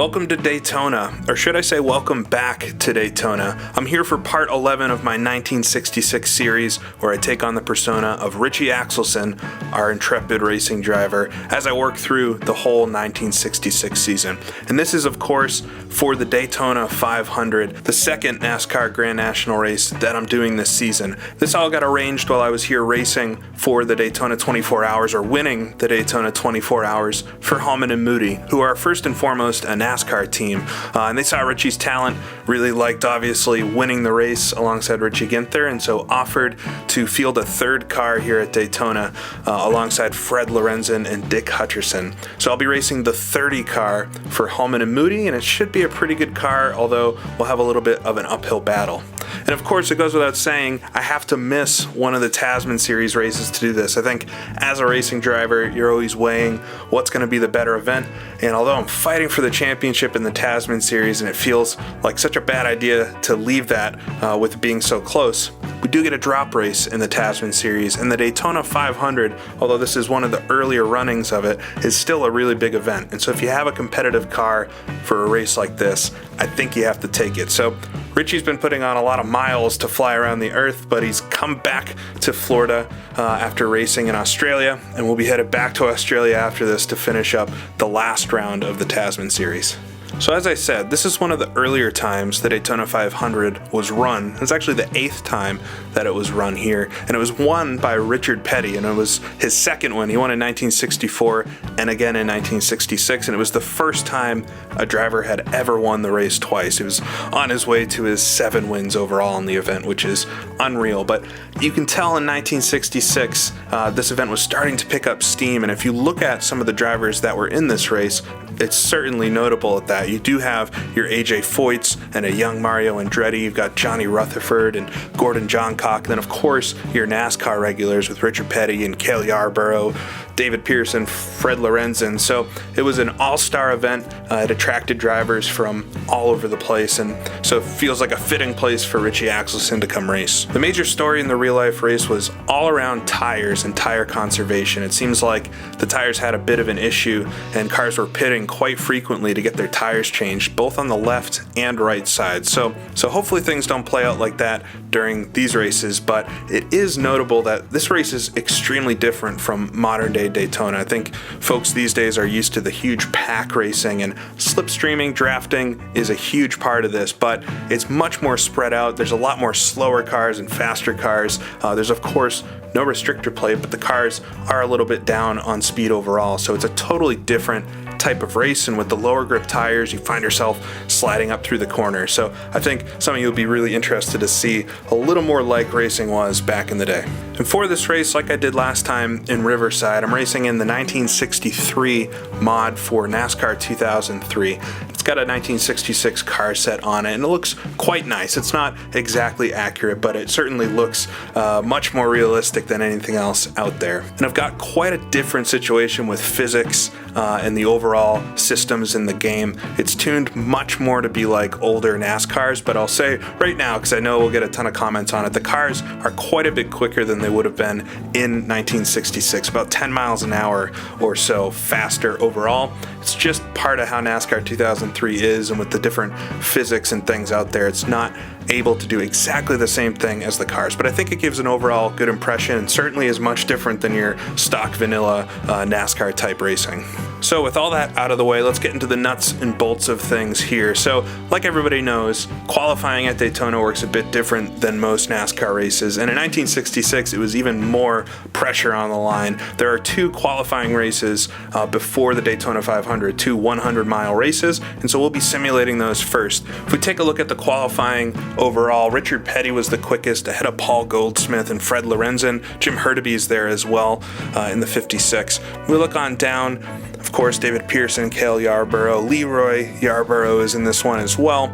Welcome to Daytona, or should I say welcome back to Daytona. I'm here for part 11 of my 1966 series, where I take on the persona of Richie Axelson, our intrepid racing driver, as I work through the whole 1966 season. And this is, of course, for the Daytona 500, the second NASCAR Grand National race that I'm doing this season. This all got arranged while I was here racing for the Daytona 24 Hours, or winning the Daytona 24 Hours for Holman Moody, who are first and foremost a NASCAR team, and they saw Richie's talent, really liked obviously winning the race alongside Richie Ginther, and so offered to field a third car here at Daytona alongside Fred Lorenzen and Dick Hutcherson. So I'll be racing the 30 car for Holman Moody, and it should be a pretty good car, although we'll have a little bit of an uphill battle. And of course, it goes without saying, I have to miss one of the Tasman Series races to do this. I think as a racing driver, you're always weighing what's going to be the better event. And although I'm fighting for the championship in the Tasman Series, and it feels like such a bad idea to leave that with being so close, we do get a drop race in the Tasman Series. And the Daytona 500, although this is one of the earlier runnings of it, is still a really big event. And so if you have a competitive car for a race like this, I think you have to take it. So Richie's been putting on a lot of miles to fly around the earth, but he's come back to Florida after racing in Australia, and we'll be headed back to Australia after this to finish up the last round of the Tasman Series. So as I said, this is one of the earlier times the Daytona 500 was run. It's actually the 8th time that it was run here, and it was won by Richard Petty, and it was his second win. He won in 1964 and again in 1966, and it was the first time a driver had ever won the race twice. He was on his way to his 7 wins overall in the event, which is unreal. But you can tell in 1966, this event was starting to pick up steam, and if you look at some of the drivers that were in this race, it's certainly notable at that. You do have your AJ Foyts and a young Mario Andretti. You've got Johnny Rutherford and Gordon Johncock. Then, of course, your NASCAR regulars with Richard Petty and Cale Yarborough, David Pearson, Fred Lorenzen. So it was an all-star event. It attracted drivers from all over the place, and so it feels like a fitting place for Richie Axelson to come race. The major story in the real-life race was all around tires and tire conservation. It seems like the tires had a bit of an issue, and cars were pitting quite frequently to get their tires changed, both on the left and right side. So hopefully things don't play out like that during these races, but it is notable that this race is extremely different from modern day Daytona. I think folks these days are used to the huge pack racing, and slipstreaming, drafting is a huge part of this, but it's much more spread out. There's a lot more slower cars and faster cars. There's of course no restrictor plate, but the cars are a little bit down on speed overall, so it's a totally different type of race, and with the lower grip tires, you find yourself sliding up through the corner. So I think some of you will be really interested to see a little more like racing was back in the day. And for this race, like I did last time in Riverside, I'm racing in the 1963 mod for NASCAR 2003. It's got a 1966 car set on it, and it looks quite nice. It's not exactly accurate, but it certainly looks much more realistic than anything else out there. And I've got quite a different situation with physics and the overall systems in the game. It's tuned much more to be like older NASCARs, but I'll say right now, because I know we'll get a ton of comments on it, the cars are quite a bit quicker than they would have been in 1966, about 10 miles an hour or so faster overall. It's just part of how NASCAR 2003 is, and with the different physics and things out there, it's not able to do exactly the same thing as the cars, but I think it gives an overall good impression, and certainly is much different than your stock vanilla NASCAR type racing. So with all that out of the way, let's get into the nuts and bolts of things here. So like everybody knows, qualifying at Daytona works a bit different than most NASCAR races, and in 1966 it was even more pressure on the line. There are 2 qualifying races before the Daytona 500, 2 100-mile races, and so we'll be simulating those first. If we take a look at the qualifying overall, Richard Petty was the quickest, ahead of Paul Goldsmith and Fred Lorenzen. Jim Hurtubise there as well in the 56. We look on down, of course, David Pearson, Cale Yarborough, Leroy Yarborough is in this one as well,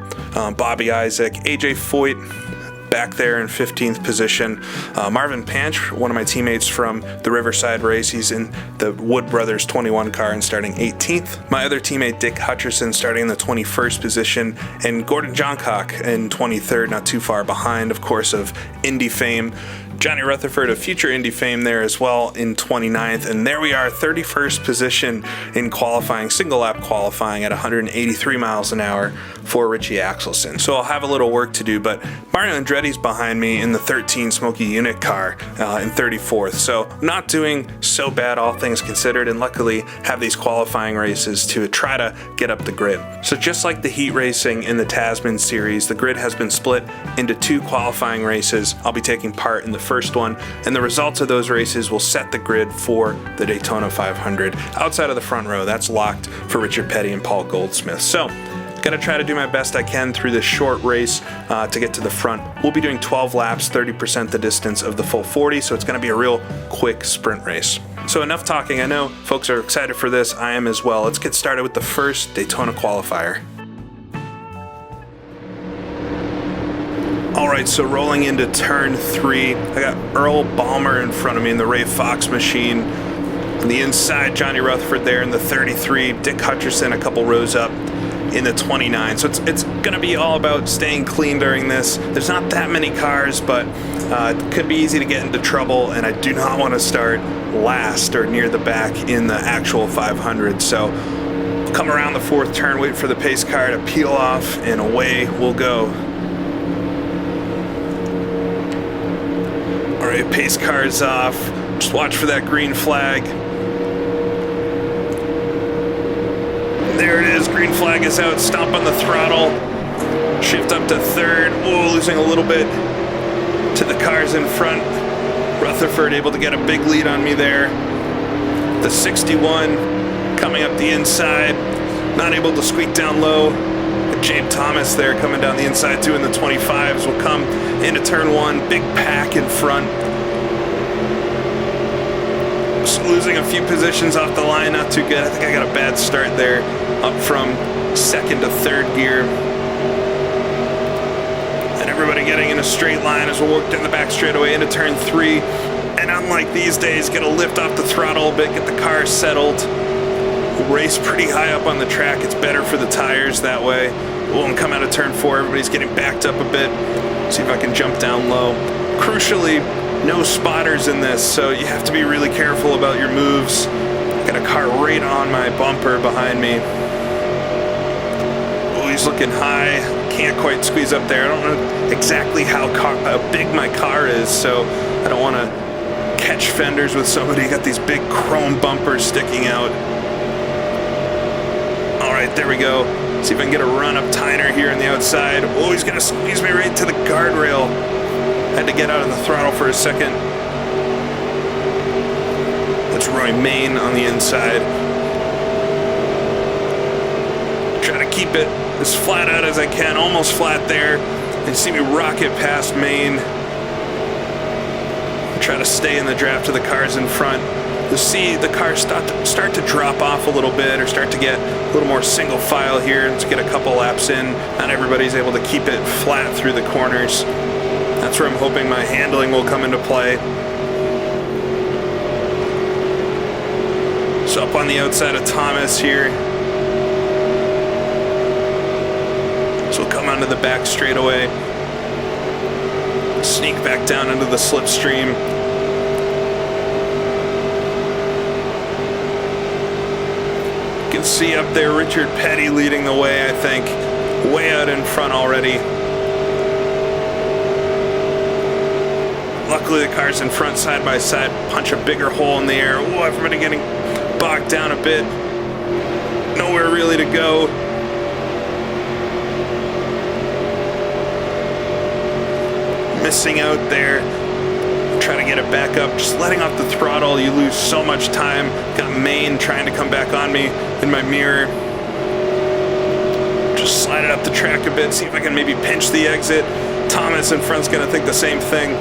Bobby Isaac, AJ Foyt, back there in 15th position. Marvin Panch, one of my teammates from the Riverside race, he's in the Wood Brothers 21 car and starting 18th. My other teammate, Dick Hutcherson, starting in the 21st position, and Gordon Johncock in 23rd, not too far behind, of course, of Indy fame. Johnny Rutherford of future Indy fame there as well in 29th. And there we are, 31st position in qualifying, single lap qualifying at 183 miles an hour for Richie Axelson. So I'll have a little work to do, but Mario Andretti's behind me in the 13 Smoky Unit car in 34th. So not doing so bad, all things considered, and luckily have these qualifying races to try to get up the grid. So just like the heat racing in the Tasman series, the grid has been split into 2 qualifying races. I'll be taking part in the first one, and the results of those races will set the grid for the Daytona 500. Outside of the front row, that's locked for Richard Petty and Paul Goldsmith. So gonna try to do my best I can through this short race to get to the front. We'll be doing 12 laps, 30% the distance of the full 40, so it's gonna be a real quick sprint race. So enough talking. I know folks are excited for this. I am as well. Let's get started with the first Daytona qualifier. Alright, so rolling into turn 3, I got Earl Balmer in front of me in the Ray Fox machine. On the inside, Johnny Rutherford there in the 33, Dick Hutcherson a couple rows up in the 29. So it's going to be all about staying clean during this. There's not that many cars, but it could be easy to get into trouble, and I do not want to start last or near the back in the actual 500. So come around the 4th turn, wait for the pace car to peel off, and away we'll go. Alright, pace car's off. Just watch for that green flag. There it is, green flag is out. Stomp on the throttle. Shift up to 3rd. Oh, losing a little bit to the cars in front. Rutherford able to get a big lead on me there. The 61 coming up the inside. Not able to squeak down low. James Thomas there coming down the inside too in the 25s will come into turn 1. Big pack in front. Just losing a few positions off the line, not too good. I think I got a bad start there, up from 2nd to 3rd gear. And everybody getting in a straight line as we'll work down the back straightaway into turn 3. And unlike these days, get a lift off the throttle a bit, get the car settled. Race pretty high up on the track. It's better for the tires that way. We'll come out of turn 4. Everybody's getting backed up a bit. See if I can jump down low. Crucially, no spotters in this, so you have to be really careful about your moves. Got a car right on my bumper behind me. Oh, he's looking high. Can't quite squeeze up there. I don't know exactly how big my car is, so I don't want to catch fenders with somebody. Got these big chrome bumpers sticking out. Alright, there we go. See if I can get a run up Tyner here on the outside. Oh, he's going to squeeze me right to the guardrail. Had to get out of the throttle for a second. That's Roy Main on the inside. Try to keep it as flat out as I can, almost flat there. And see me rocket past Main. Try to stay in the draft of the cars in front. You'll see the cars start to drop off a little bit, or start to get a little more single file here. Let's get a couple laps in. Not everybody's able to keep it flat through the corners. That's where I'm hoping my handling will come into play. So up on the outside of Thomas here. So we'll come onto the back straightaway. Sneak back down into the slipstream. You can see up there Richard Petty leading the way, I think. Way out in front already. Luckily the cars in front side by side punch a bigger hole in the air. Oh, everybody getting bogged down a bit. Nowhere really to go. Missing out there. Trying to get it back up. Just letting off the throttle, you lose so much time. Got Main trying to come back on me in my mirror. Just slide it up the track a bit, see if I can maybe pinch the exit. Thomas in front's gonna think the same thing.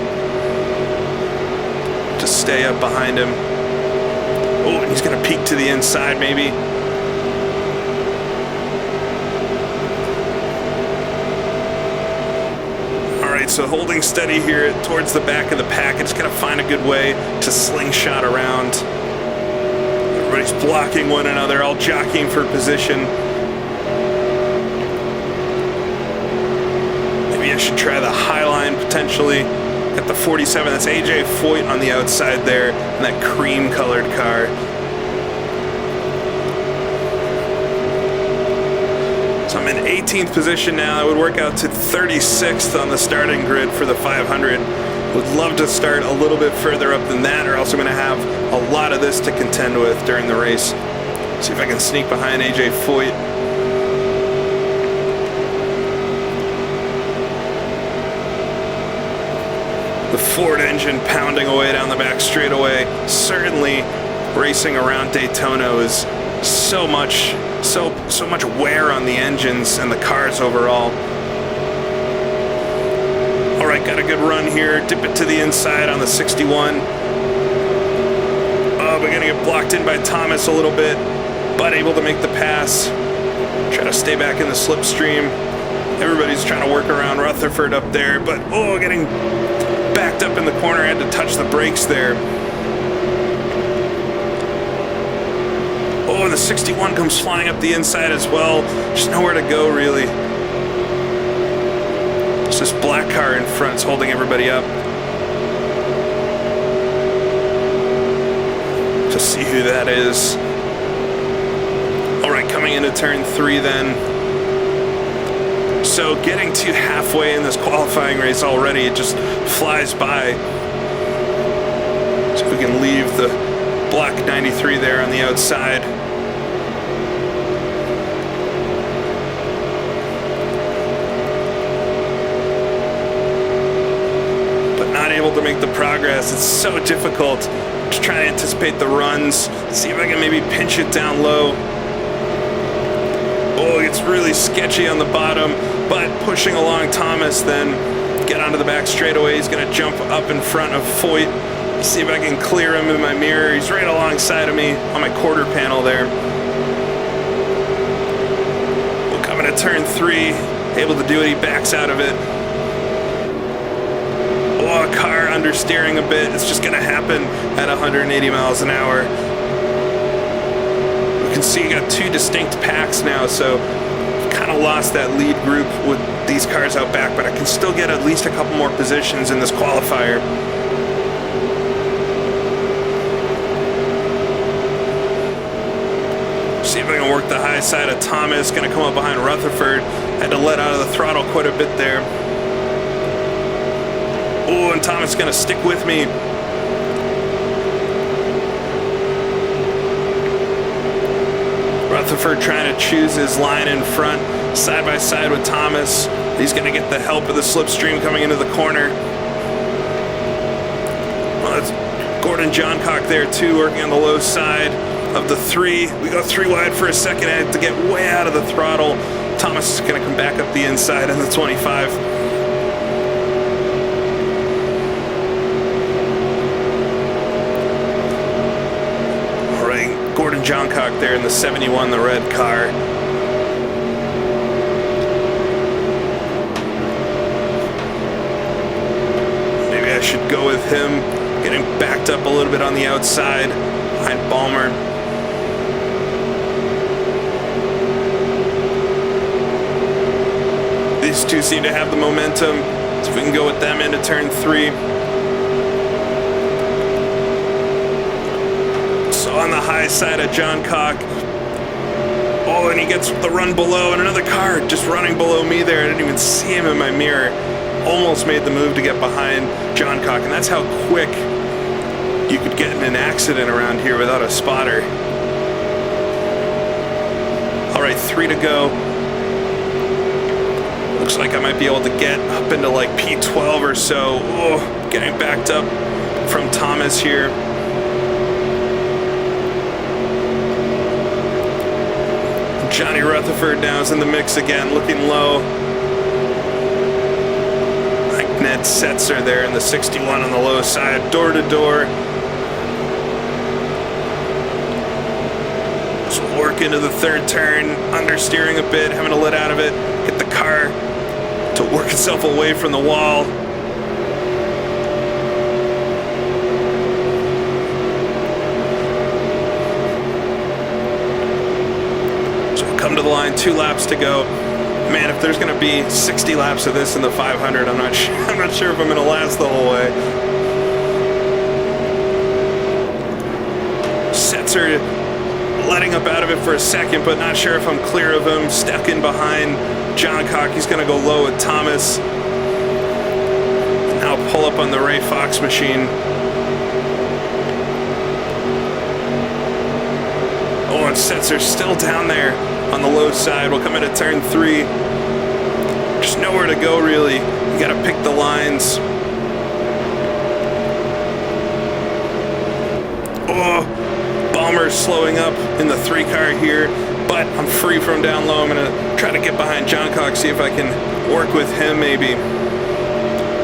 Just stay up behind him. Oh, and he's gonna peek to the inside maybe. Alright, right, so holding steady here towards the back of the pack. Just gotta find a good way to slingshot around. Everybody's blocking one another, all jockeying for position. Maybe I should try the high line potentially. Got the 47, that's AJ Foyt on the outside there, in that cream colored car. So I'm in 18th position now. I would work out to 36th on the starting grid for the 500. Would love to start a little bit further up than that, or else I'm going to have a lot of this to contend with during the race. See if I can sneak behind AJ Foyt. The Ford engine pounding away down the back straightaway. Certainly racing around Daytona is so much wear on the engines and the cars overall. All right, got a good run here. Dip it to the inside on the 61. Oh, we're gonna get blocked in by Thomas a little bit, but able to make the pass. Try to stay back in the slipstream. Everybody's trying to work around Rutherford up there, but oh, getting backed up in the corner. Had to touch the brakes there. Oh, and the 61 comes flying up the inside as well. Just nowhere to go, really. It's this black car in front is holding everybody up. To see who that is. All right, coming into turn 3 then. So getting to halfway in this qualifying race already, it just flies by. So we can leave the black 93 there on the outside. But not able to make the progress. It's so difficult to try and anticipate the runs. See if I can maybe pinch it down low. Oh, it's really sketchy on the bottom, but pushing along Thomas, then get onto the back straightaway. He's going to jump up in front of Foyt. See if I can clear him in my mirror. He's right alongside of me on my quarter panel there. We'll come into turn 3, able to do it. He backs out of it. Oh, a car understeering a bit. It's just going to happen at 180 miles an hour. You can see you got 2 distinct packs now, so kind of lost that lead group with these cars out back, but I can still get at least a couple more positions in this qualifier. See if I can work the high side of Thomas. Gonna come up behind Rutherford. Had to let out of the throttle quite a bit there. Oh, and Thomas gonna stick with me. Rutherford trying to choose his line in front, side by side with Thomas. He's going to get the help of the slipstream coming into the corner. Well, that's Gordon Johncock there too, working on the low side of the 3. We go 3 wide for a second. I had to get way out of the throttle. Thomas is going to come back up the inside on the 25. Gordon Johncock there in the 71, the red car. Maybe I should go with him, getting backed up a little bit on the outside behind Balmer. These two seem to have the momentum, so if we can go with them into turn 3. On the high side of Johncock. Oh, and he gets the run below, and another car just running below me there. I didn't even see him in my mirror. Almost made the move to get behind Johncock, and that's how quick you could get in an accident around here without a spotter. All right, 3 to go. Looks like I might be able to get up into like P12 or so. Oh, getting backed up from Thomas here. Johnny Rutherford now is in the mix again, looking low. Like Ned Setzer there in the 61 on the low side, door to door. So work into the 3rd turn, understeering a bit, having to let out of it, get the car to work work itself away from the wall. Come to the line, 2 laps to go. Man, if there's going to be 60 laps of this in the 500, I'm not sure if I'm going to last the whole way. Setzer letting up out of it for a second, but not sure if I'm clear of him. Stuck in behind Johncock. He's going to go low with Thomas. Now pull up on the Ray Fox machine. Oh, and Setzer's still down there on the low side. We'll come into turn 3. Just nowhere to go, really. You gotta pick the lines. Oh, Ballmer's slowing up in the 3 car here, but I'm free from down low. I'm gonna try to get behind Johncock, see if I can work with him maybe.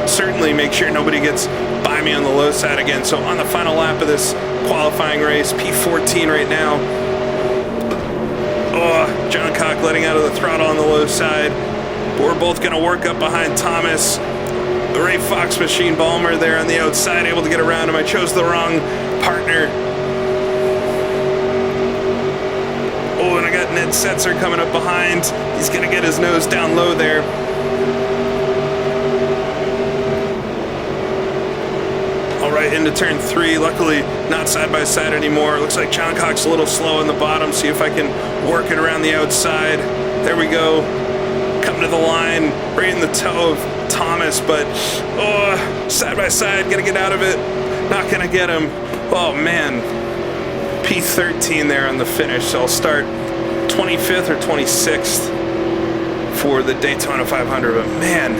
Certainly make sure nobody gets by me on the low side again. So on the final lap of this qualifying race, P14 right now. Oh, Johncock letting out of the throttle on the low side. We're both going to work up behind Thomas. The Ray Fox machine, Ballmer there on the outside, able to get around him. I chose the wrong partner. Oh, and I got Ned Setzer coming up behind. He's going to get his nose down low there. All right, into turn 3. Luckily, not side by side anymore. Looks like Johncock's a little slow in the bottom. See if I can work it around the outside. There we go. Come to the line, right in the toe of Thomas, but side by side, gotta get out of it. Not gonna get him. Oh man, P13 there on the finish. So I'll start 25th or 26th for the Daytona 500. But man,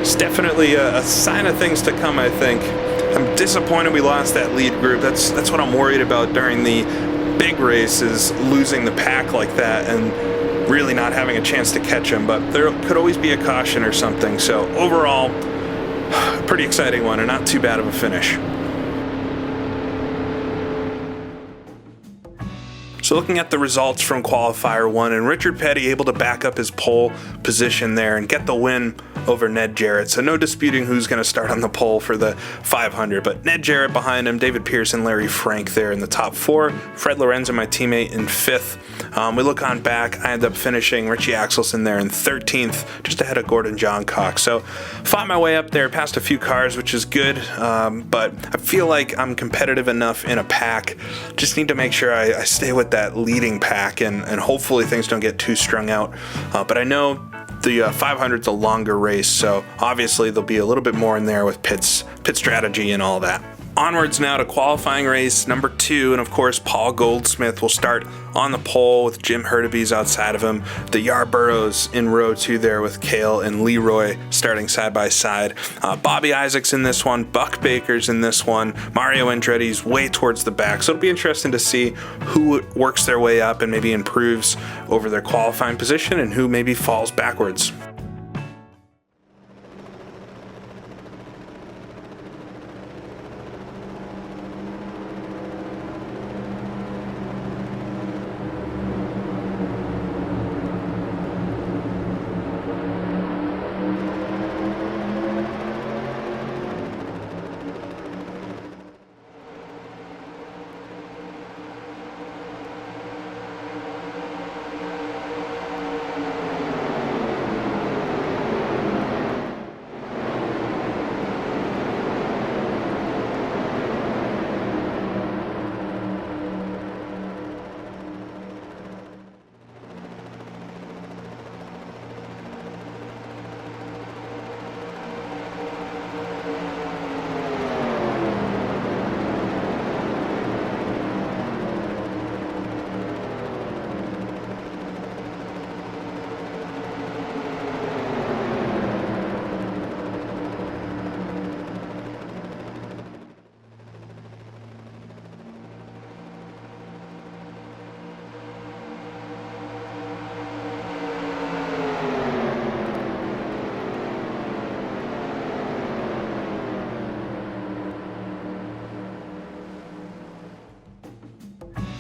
it's definitely a sign of things to come, I think. I'm disappointed we lost that lead group. That's what I'm worried about during the big races, losing the pack like that and really not having a chance to catch them. But there could always be a caution or something. So overall, pretty exciting one and not too bad of a finish. So looking at the results from qualifier 1, and Richard Petty able to back up his pole position there and get the win over Ned Jarrett. So no disputing who's going to start on the pole for the 500, but Ned Jarrett behind him, David Pearson, Larry Frank there in the top 4, Fred Lorenzo, my teammate, in 5th. We look on back, I end up finishing Richie Axelson there in 13th, just ahead of Gordon Johncock. So fought my way up there, past a few cars, which is good, but I feel like I'm competitive enough in a pack. Just need to make sure I stay with that leading pack, and hopefully things don't get too strung out. But I know the 500's a longer race, so obviously there'll be a little bit more in there with pit strategy and all that. Onwards now to qualifying race number 2, and of course Paul Goldsmith will start on the pole with Jim Hurtubise outside of him. The Yarboroughs in row 2 there with Cale and Leroy starting side by side. Bobby Isaac's in this one, Buck Baker's in this one, Mario Andretti's way towards the back. So it'll be interesting to see who works their way up and maybe improves over their qualifying position and who maybe falls backwards.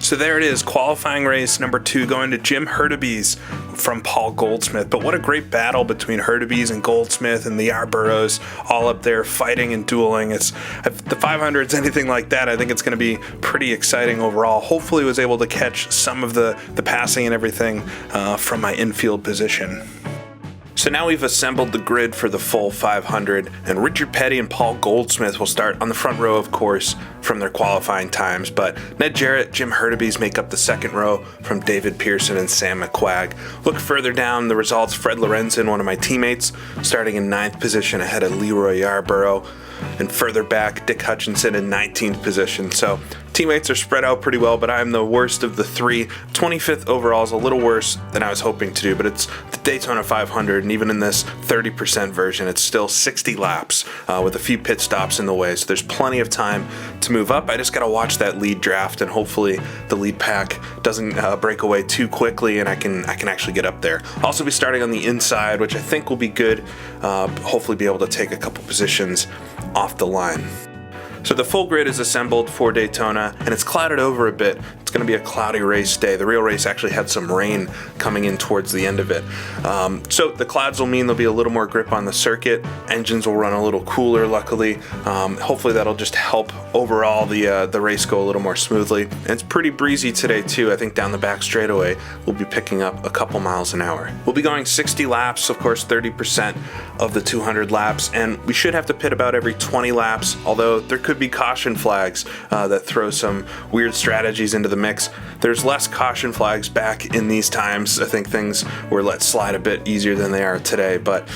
So there it is, qualifying race number 2 going to Jim Hurtubise from Paul Goldsmith. But what a great battle between Hurtubise and Goldsmith and the Yarboroughs, all up there fighting and dueling. If the 500's anything like that, I think it's going to be pretty exciting overall. Hopefully was able to catch some of the passing and everything from my infield position. So now we've assembled the grid for the full 500, and Richard Petty and Paul Goldsmith will start on the front row, of course, from their qualifying times, but Ned Jarrett, Jim Hurtubise make up the second row from David Pearson and Sam McQuagg. Look further down the results, Fred Lorenzen, one of my teammates, starting in 9th position ahead of Leroy Yarborough, and further back, Dick Hutchinson in 19th position. So teammates are spread out pretty well, but I'm the worst of the three. 25th overall is a little worse than I was hoping to do, but it's the Daytona 500, and even in this 30% version, it's still 60 laps with a few pit stops in the way, so there's plenty of time to move up. I just got to watch that lead draft, and hopefully the lead pack doesn't break away too quickly, and I can actually get up there. I'll also be starting on the inside, which I think will be good. Hopefully be able to take a couple positions off the line. So the full grid is assembled for Daytona, and it's clouded over a bit. It's going to be a cloudy race day. The real race actually had some rain coming in towards the end of it. So the clouds will mean there'll be a little more grip on the circuit. Engines will run a little cooler, luckily. Hopefully that'll just help overall the race go a little more smoothly. And it's pretty breezy today too. I think down the back straightaway we'll be picking up a couple miles an hour. We'll be going 60 laps, of course 30% of the 200 laps, and we should have to pit about every 20 laps, although there could be caution flags that throw some weird strategies into the mix. There's less caution flags back in these times. I think things were let slide a bit easier than they are today, but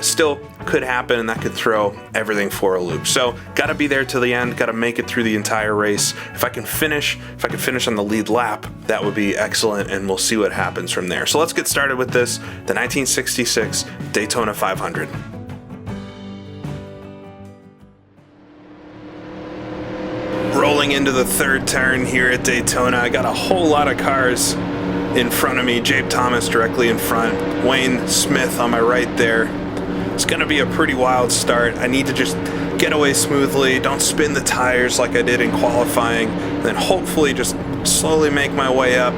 still could happen, and that could throw everything for a loop. So gotta be there till the end, gotta make it through the entire race. If I can finish on the lead lap, that would be excellent, and we'll see what happens from there. So let's get started with this, the 1966 Daytona 500. Rolling into the third turn here at Daytona, I got a whole lot of cars in front of me. Jabe Thomas directly in front, Wayne Smith on my right there. It's going to be a pretty wild start. I need to just get away smoothly, don't spin the tires like I did in qualifying, and then hopefully just slowly make my way up.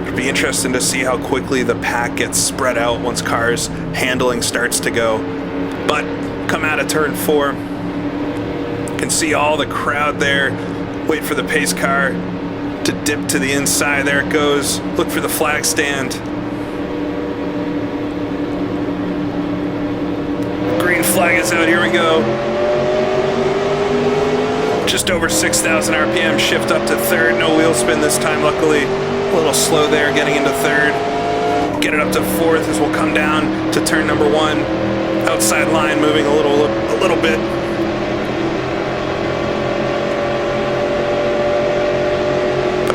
It'll be interesting to see how quickly the pack gets spread out once cars handling starts to go. But come out of turn 4, can see all the crowd there. Wait for the pace car to dip to the inside. There it goes. Look for the flag stand. Green flag is out. Here we go. Just over 6,000 RPM. Shift up to third. No wheel spin this time, luckily. A little slow there getting into third. Get it up to fourth as we'll come down to turn number 1. Outside line moving a little bit.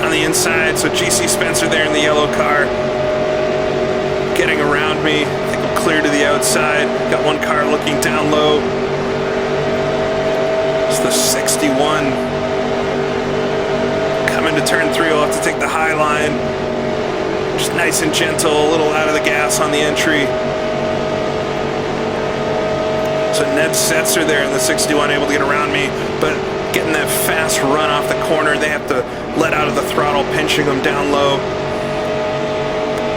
The inside, so GC Spencer there in the yellow car getting around me. I think I'm clear to the outside. Got one car looking down low. It's the 61 coming to turn 3. We'll have to take the high line, just nice and gentle, a little out of the gas on the entry. So Ned Setzer there in the 61 able to get around me, but getting that fast run off the corner, they have to let out of the throttle, pinching them down low.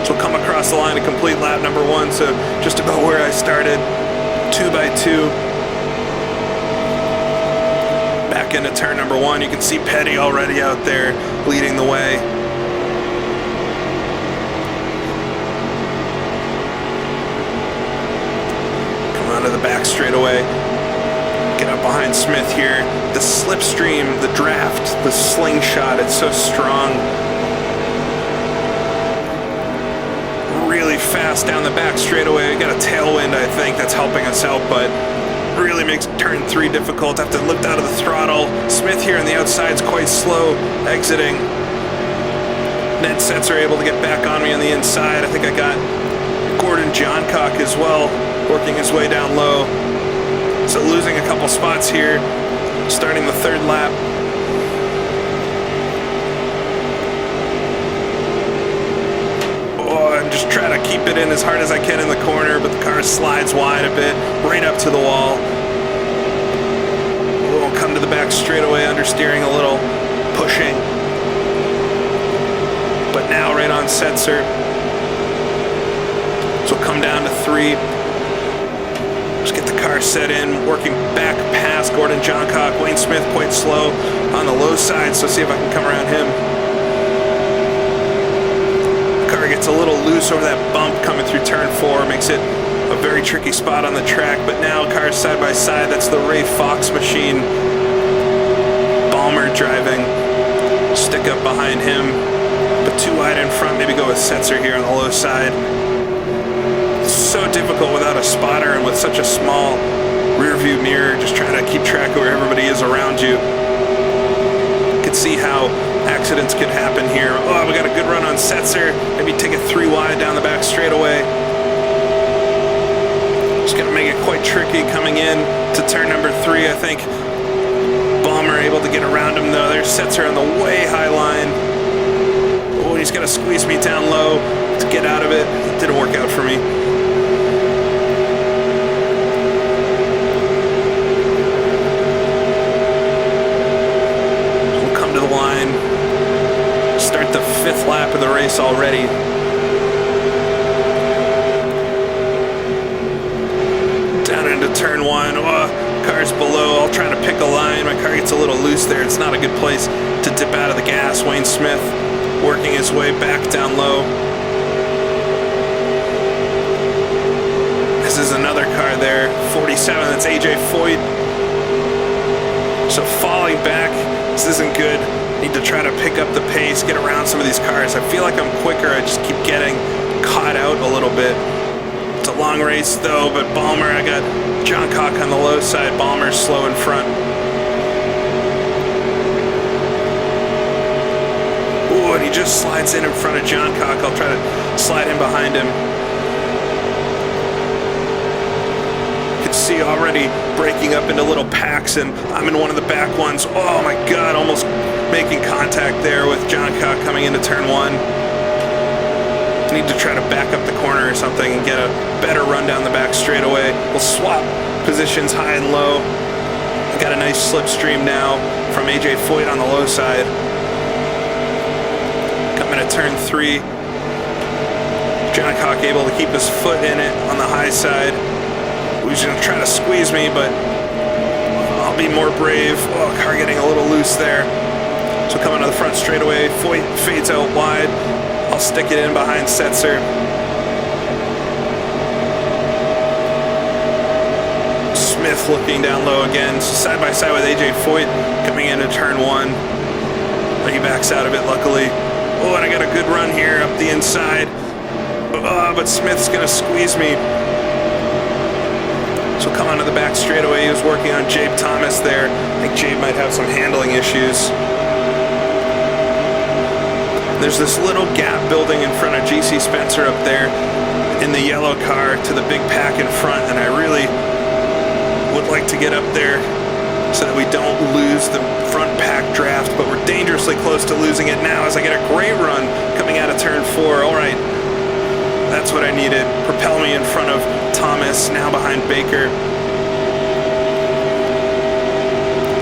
So we'll come across the line to complete lap number 1, so just about where I started, 2 by 2. Back into turn number 1, you can see Petty already out there leading the way. Come onto the back straightaway. Get up behind Smith here. The slipstream, the draft, the slingshot, it's so strong. Really fast down the back straightaway. We got a tailwind, I think, that's helping us out, but really makes turn 3 difficult. Have to lift out of the throttle. Smith here on the outside is quite slow exiting. Ned Setzer able to get back on me on the inside. I think I got Gordon Johncock as well, working his way down low. So losing a couple spots here, starting the third lap. Oh, I'm just trying to keep it in as hard as I can in the corner, but the car slides wide a bit, right up to the wall. Oh, come to the back straightaway, understeering a little, pushing. But now right on Setzer. So come down to 3. Just get the car set in, working back past Gordon Johncock. Wayne Smith quite slow on the low side, so see if I can come around him. The car gets a little loose over that bump coming through turn 4, makes it a very tricky spot on the track, but now cars side by side. That's the Ray Fox machine. Balmer driving, stick up behind him, but too wide in front. Maybe go with Setzer here on the low side. It's so difficult without a spotter and with such a small rear view mirror, just trying to keep track of where everybody is around you. You can see how accidents could happen here. Oh, we got a good run on Setzer. Maybe take it 3 wide down the back straightaway. Just gonna make it quite tricky coming in to turn number 3, I think. Balmer able to get around him though. There's Setzer on the way high line. Oh, he's gonna squeeze me down low to get out of it. It didn't work out for me. We'll come to the line. Start the 5th lap of the race already. Down into turn 1. Oh, car's below. I'll try to pick a line. My car gets a little loose there. It's not a good place to dip out of the gas. Wayne Smith working his way back down low. This is another car there. 47. That's AJ Foyt. So falling back. This isn't good. Need to try to pick up the pace, get around some of these cars. I feel like I'm quicker. I just keep getting caught out a little bit. It's a long race though, but Balmer, I got Johncock on the low side. Balmer's slow in front. Ooh, and he just slides in front of Johncock. I'll try to slide in behind him. You can see already breaking up into little packs, and I'm in one of the back ones. Oh my God, almost making contact there with Johncock coming into turn 1. Need to try to back up the corner or something and get a better run down the back straightaway. We'll swap positions high and low. Got a nice slipstream now from AJ Foyt on the low side. Coming to turn 3. Johncock able to keep his foot in it on the high side. He's going to try to squeeze me, but I'll be more brave. Oh, car getting a little loose there. So coming to the front straightaway, Foyt fades out wide. I'll stick it in behind Setzer. Smith looking down low again. So side by side with AJ Foyt coming into turn 1. But he backs out of it luckily. Oh, and I got a good run here up the inside. But Smith's going to squeeze me. So come onto the back straightaway. He was working on Jabe Thomas there. I think Jabe might have some handling issues. There's this little gap building in front of GC Spencer up there in the yellow car to the big pack in front, and I really would like to get up there so that we don't lose the front pack draft, but we're dangerously close to losing it now as I get a great run coming out of turn 4. All right, that's what I needed. Propel me in front of Thomas, now behind Baker.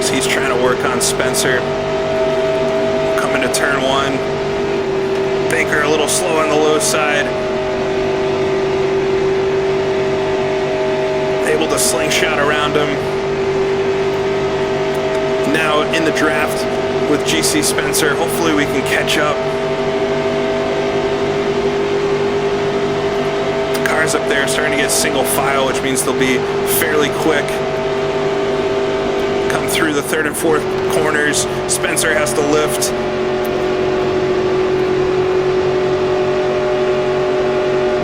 So he's trying to work on Spencer. Coming to turn 1. Baker a little slow on the low side. Able to slingshot around him. Now in the draft with GC Spencer. Hopefully we can catch up. The cars up there are starting to get single file, which means they'll be fairly quick. Come through the 3rd and 4th corners. Spencer has to lift.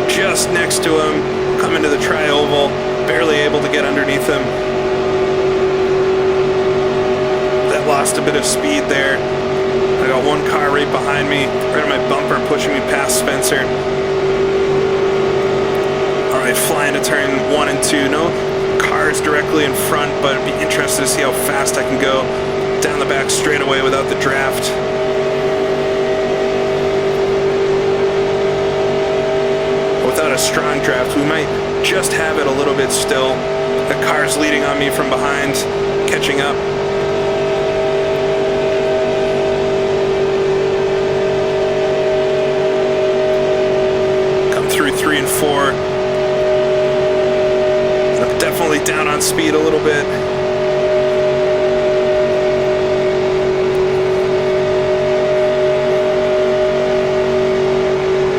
Just next to him, coming to the tri-oval, barely able to get underneath him. That lost a bit of speed there. I got one car right behind me, right on my bumper, pushing me past Spencer. All right, flying to turn 1 and 2. No cars directly in front, but it'd be interesting to see how fast I can go down the back straightaway without the draft. Without a strong draft, we might just have it a little bit still. The car's leading on me from behind, catching up. Come through 3 and 4. definitely down on speed a little bit.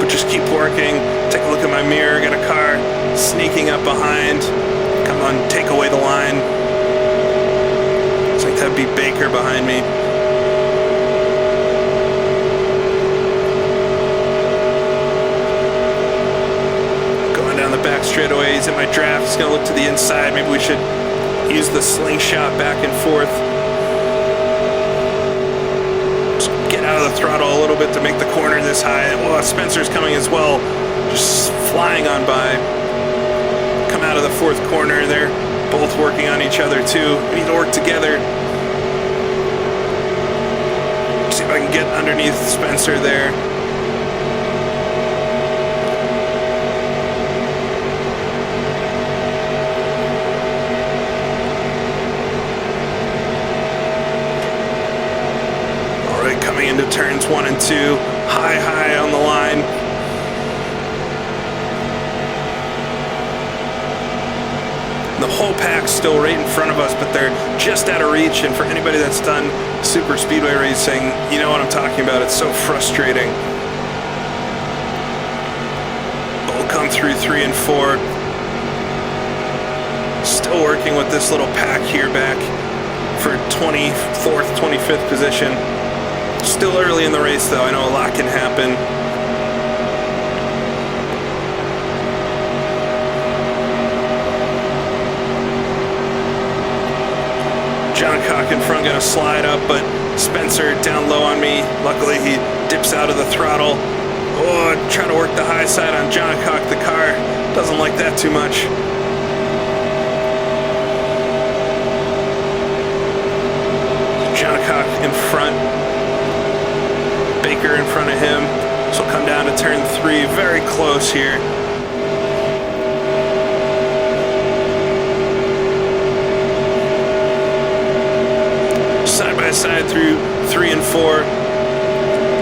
But just keep working. Take a look at my mirror, got a car sneaking up behind. Come on, take away the line. Looks like that'd be Baker behind me. Back straightaway, he's in my draft. He's gonna look to the inside. Maybe we should use the slingshot back and forth. Just get out of the throttle a little bit to make the corner this high. Oh, Spencer's coming as well, just flying on by. Come out of the fourth corner. They're both working on each other too. We need to work together. See if I can get underneath Spencer there. Into turns 1 and 2, high on the line. The whole pack's still right in front of us, but they're just out of reach. And for anybody that's done super speedway racing, you know what I'm talking about. It's so frustrating. But we'll come through 3 and 4. Still working with this little pack here back for 24th, 25th position. Still early in the race, though. I know a lot can happen. John Cock in front gonna slide up, but Spencer down low on me. Luckily, he dips out of the throttle. Oh, trying to work the high side on John Cock. The car doesn't like that too much. John Cock in front. Baker in front of him. So we'll come down to turn 3, very close here. Side by side through 3 and 4.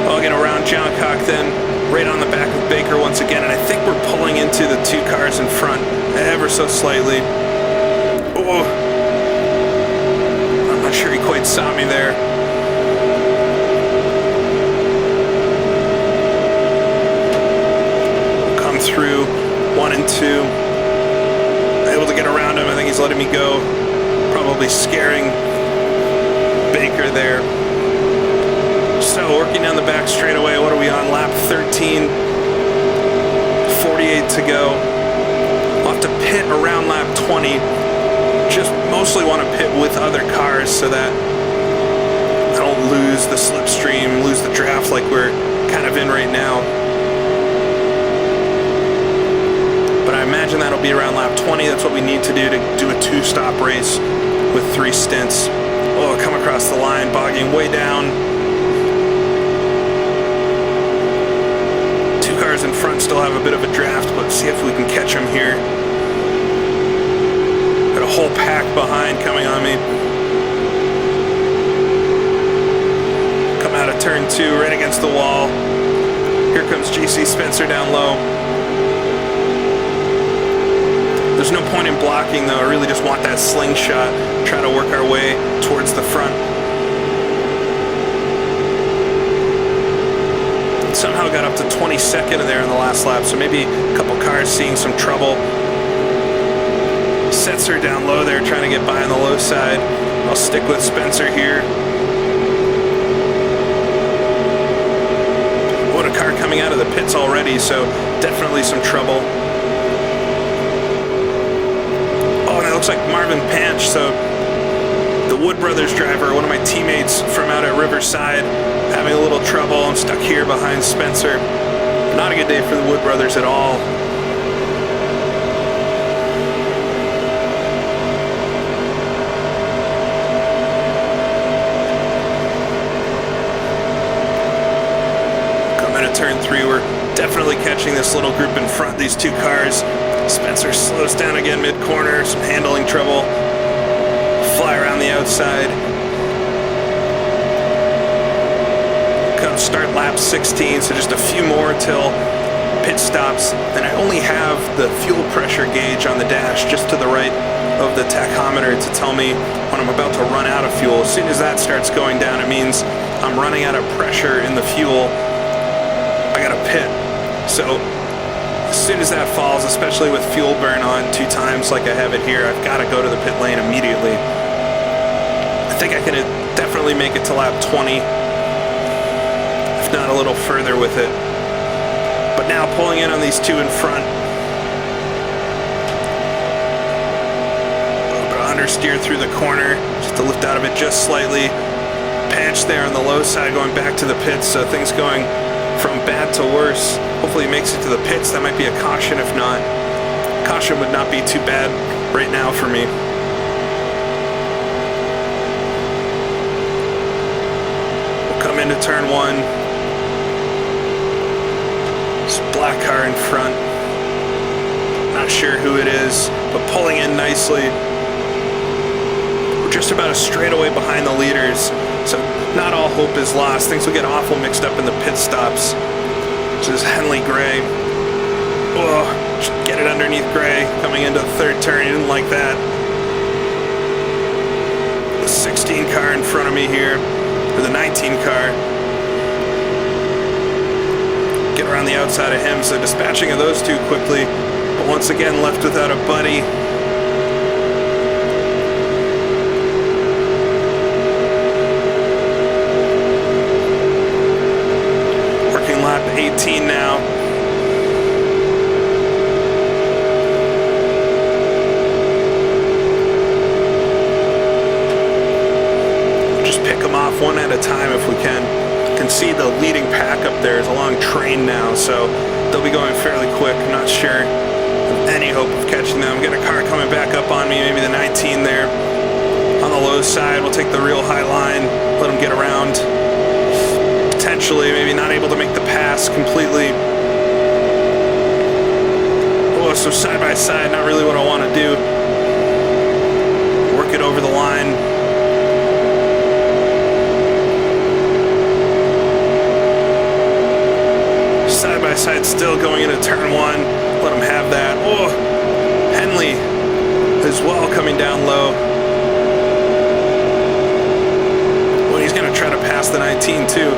I'll get around John Cock then, right on the back of Baker once again, and I think we're pulling into the 2 cars in front ever so slightly. Oh, I'm not sure he quite saw me there. Through 1 and 2, able to get around him. I think he's letting me go, probably scaring Baker there. So working down the back straightaway. What are we on? Lap 13, 48 to go. We'll have to pit around lap 20. Just mostly want to pit with other cars so that I don't lose the slipstream, lose the draft like we're kind of in right now. But I imagine that'll be around lap 20. That's what we need to do a 2-stop race with 3 stints. Oh, come across the line, bogging way down. 2 cars in front still have a bit of a draft, but see if we can catch them here. Got a whole pack behind coming on me. Come out of turn 2, right against the wall. Here comes JC Spencer down low. There's no point in blocking, though. I really just want that slingshot, try to work our way towards the front. Somehow got up to 22nd there in the last lap, so maybe a couple cars seeing some trouble. Setzer down low there, trying to get by on the low side. I'll stick with Spencer here. What a car coming out of the pits already, so definitely some trouble. Looks like Marvin Panch, so the Wood Brothers driver, one of my teammates from out at Riverside, having a little trouble. I'm stuck here behind Spencer. Not a good day for the Wood Brothers at all. Coming to turn 3, we're definitely catching this little group in front, these 2 cars. Spencer slows down again mid-corner, some handling trouble. Fly around the outside. Come start lap 16, so just a few more till pit stops. And I only have the fuel pressure gauge on the dash just to the right of the tachometer to tell me when I'm about to run out of fuel. As soon as that starts going down, it means I'm running out of pressure in the fuel. I gotta pit. So as soon as that falls, especially with fuel burn on 2 times like I have it here, I've got to go to the pit lane immediately. I think I can definitely make it to lap 20, if not a little further with it. But now pulling in on these 2 in front. A little bit of understeer through the corner, just to lift out of it just slightly. Patch there on the low side going back to the pits, so things going from bad to worse. Hopefully he makes it to the pits. That might be a caution. If not, caution would not be too bad right now for me. We'll come into turn 1. This black car in front. Not sure who it is, but pulling in nicely. We're just about a straightaway behind the leaders, so not all hope is lost. Things will get awful mixed up in the pit stops. This is Henley Gray. Oh, should get it underneath Gray coming into the 3rd turn. He didn't like that. The 16 car in front of me here, or the 19 car. Get around the outside of him, so dispatching of those 2 quickly. But once again, left without a buddy. Lap 18 now. Just pick them off one at a time if we can. You can see the leading pack up there is a long train now, so they'll be going fairly quick. I'm not sure of any hope of catching them. Get a car coming back up on me, maybe the 19 there. On the low side, we'll take the real high line, let them get around. Potentially, maybe not able to make the pass completely. Oh, so side by side, not really what I want to do. Work it over the line. Side by side still going into turn 1. Let him have that. Oh, Henley as well coming down low. Well, he's going to try to pass the 19 too.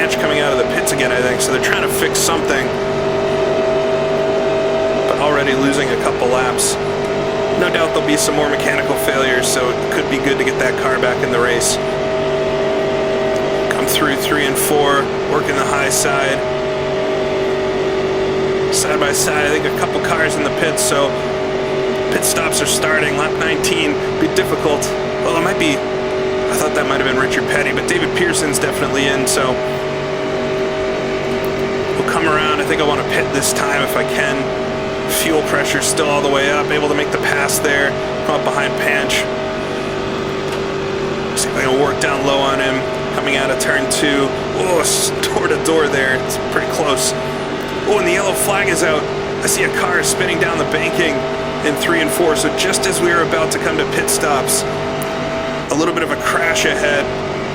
Coming out of the pits again, I think, so they're trying to fix something, but already losing a couple laps. No doubt there'll be some more mechanical failures, so it could be good to get that car back in the race. Come through 3 and 4, working the high side. Side by side, I think a couple cars in the pits, so pit stops are starting. Lap 19, be difficult. Well, it might be, I thought that might have been Richard Petty, but David Pearson's definitely in, so come around. I think I want to pit this time if I can. Fuel pressure still all the way up. Able to make the pass there. Come up behind Panch. See if I can work down low on him. Coming out of turn 2. Oh, door to door there. It's pretty close. Oh, and the yellow flag is out. I see a car spinning down the banking in 3 and 4. So just as we were about to come to pit stops, a little bit of a crash ahead.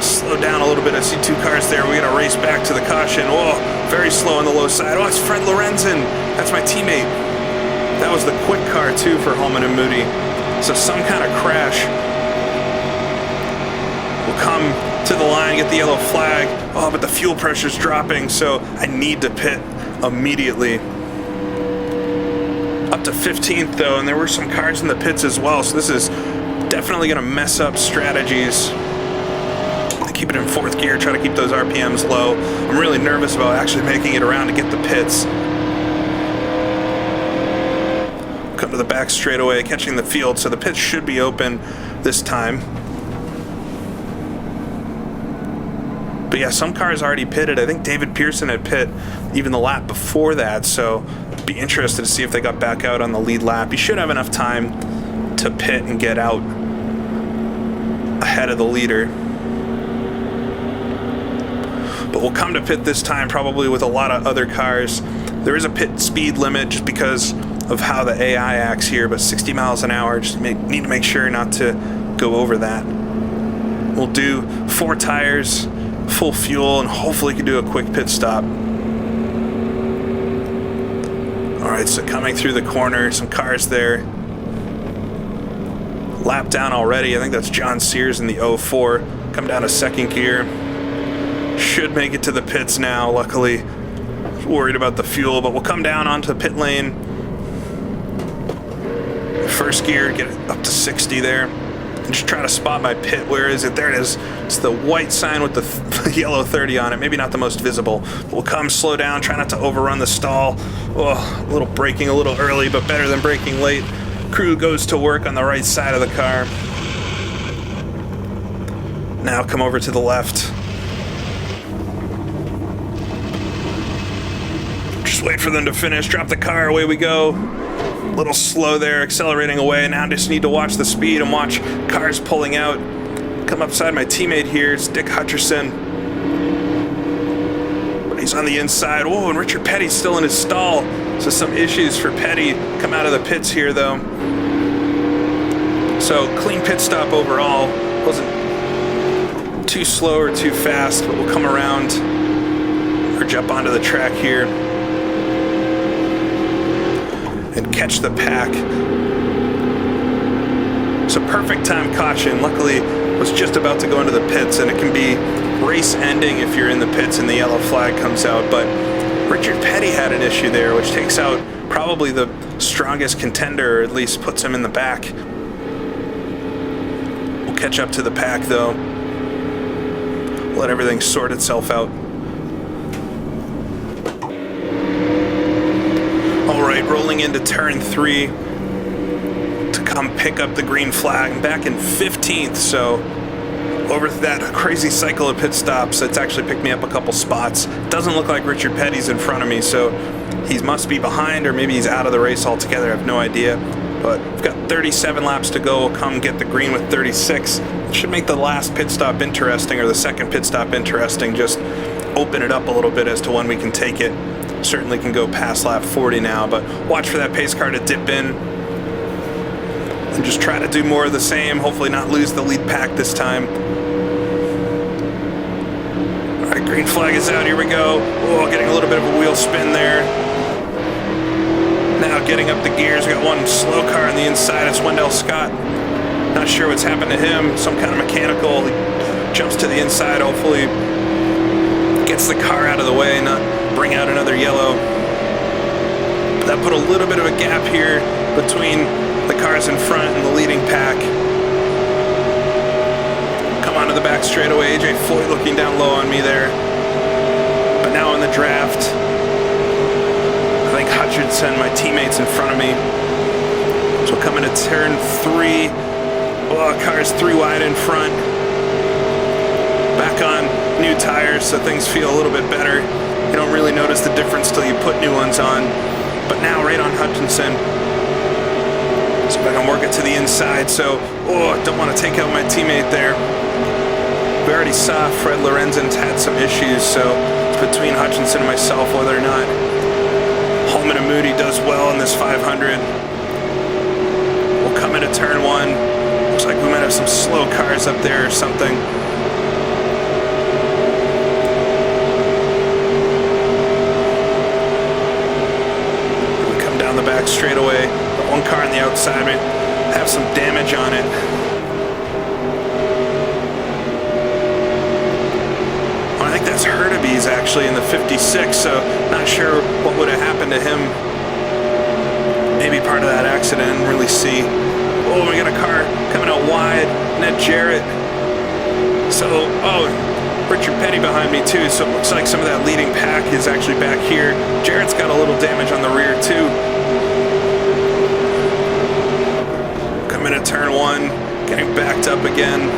Slow down a little bit. I see 2 cars there. We got to race back to the caution. Oh, very slow on the low side. Oh, it's Fred Lorenzen. That's my teammate. That was the quick car too for Holman and Moody. So some kind of crash. We'll come to the line, get the yellow flag. Oh, but the fuel pressure's dropping, so I need to pit immediately. Up to 15th though, and there were some cars in the pits as well, so this is definitely going to mess up strategies. Keep it in 4th gear, try to keep those RPMs low. I'm really nervous about actually making it around to get the pits. Come to the back straightaway, catching the field, so the pits should be open this time. But yeah, some cars already pitted. I think David Pearson had pit even the lap before that, so be interested to see if they got back out on the lead lap. You should have enough time to pit and get out ahead of the leader. But we'll come to pit this time probably with a lot of other cars. There is a pit speed limit just because of how the AI acts here, but 60 miles an hour, just need to make sure not to go over that. We'll do 4 tires, full fuel, and hopefully can do a quick pit stop. All right, Alright, so coming through the corner, some cars there. Lap down already. I think that's John Sears in the 04. Come down to second gear. Should make it to the pits now, luckily. Worried about the fuel, but we'll come down onto the pit lane. First gear, get it up to 60 there. And just try to spot my pit. Where is it? There it is. It's the white sign with the yellow 30 on it. Maybe not the most visible. We'll come slow down, try not to overrun the stall. Oh, a little braking a little early, but better than braking late. Crew goes to work on the right side of the car. Now come over to the left. Just wait for them to finish. Drop the car. Away we go. A little slow there, accelerating away. Now just need to watch the speed and watch cars pulling out. Come up beside my teammate here. It's Dick Hutcherson. But he's on the inside. Whoa, and Richard Petty's still in his stall. So some issues for Petty. Come out of the pits here, though. So clean pit stop overall. Wasn't too slow or too fast, but we'll come around or jump onto the track here and catch the pack. So perfect time caution. Luckily, was just about to go into the pits, and it can be race ending if you're in the pits and the yellow flag comes out. But Richard Petty had an issue there, which takes out probably the strongest contender, or at least puts him in the back. We'll catch up to the pack, though. Let everything sort itself out. All right, rolling into turn 3 to come pick up the green flag. I'm back in 15th, so over that crazy cycle of pit stops, it's actually picked me up a couple spots. Doesn't look like Richard Petty's in front of me, so he must be behind, or maybe he's out of the race altogether. I have no idea. But we've got 37 laps to go. We'll come get the green with 36. It should make the last pit stop interesting, or the second pit stop interesting. Just open it up a little bit as to when we can take it. Certainly can go past lap 40 now, but watch for that pace car to dip in. And just try to do more of the same. Hopefully not lose the lead pack this time. All right, green flag is out. Here we go. Oh, getting a little bit of a wheel spin there. Now getting up the gears. We got one slow car on the inside. It's Wendell Scott. Not sure what's happened to him. Some kind of mechanical. He jumps to the inside. Hopefully gets the car out of the way, not bring out another yellow. That put a little bit of a gap here between the cars in front and the leading pack. Come onto the back straightaway. AJ Foyt looking down low on me there. But now in the draft, I think Hutchinson, my teammate's in front of me. So we'll come into turn 3. Oh, car's 3 wide in front. Back on new tires, so things feel a little bit better. You don't really notice the difference till you put new ones on. But now right on Hutchinson. So I can work it to the inside, so don't want to take out my teammate there. We already saw Fred Lorenzen's had some issues, so it's between Hutchinson and myself whether or not Holman Moody does well in this 500. We'll come into turn 1. Looks like we might have some slow cars up there or something. We come down the back straightaway. One car on the outside might have some damage on it. Oh, I think that's Hurtaby's actually in the 56, so not sure what would have happened to him. Maybe part of that accident, didn't really see. Oh, we got a car coming out wide, Ned Jarrett. So, Richard Petty behind me too, so it looks like some of that leading pack is actually back here. Jarrett's got a little damage on the rear too. Coming to turn 1, getting backed up again.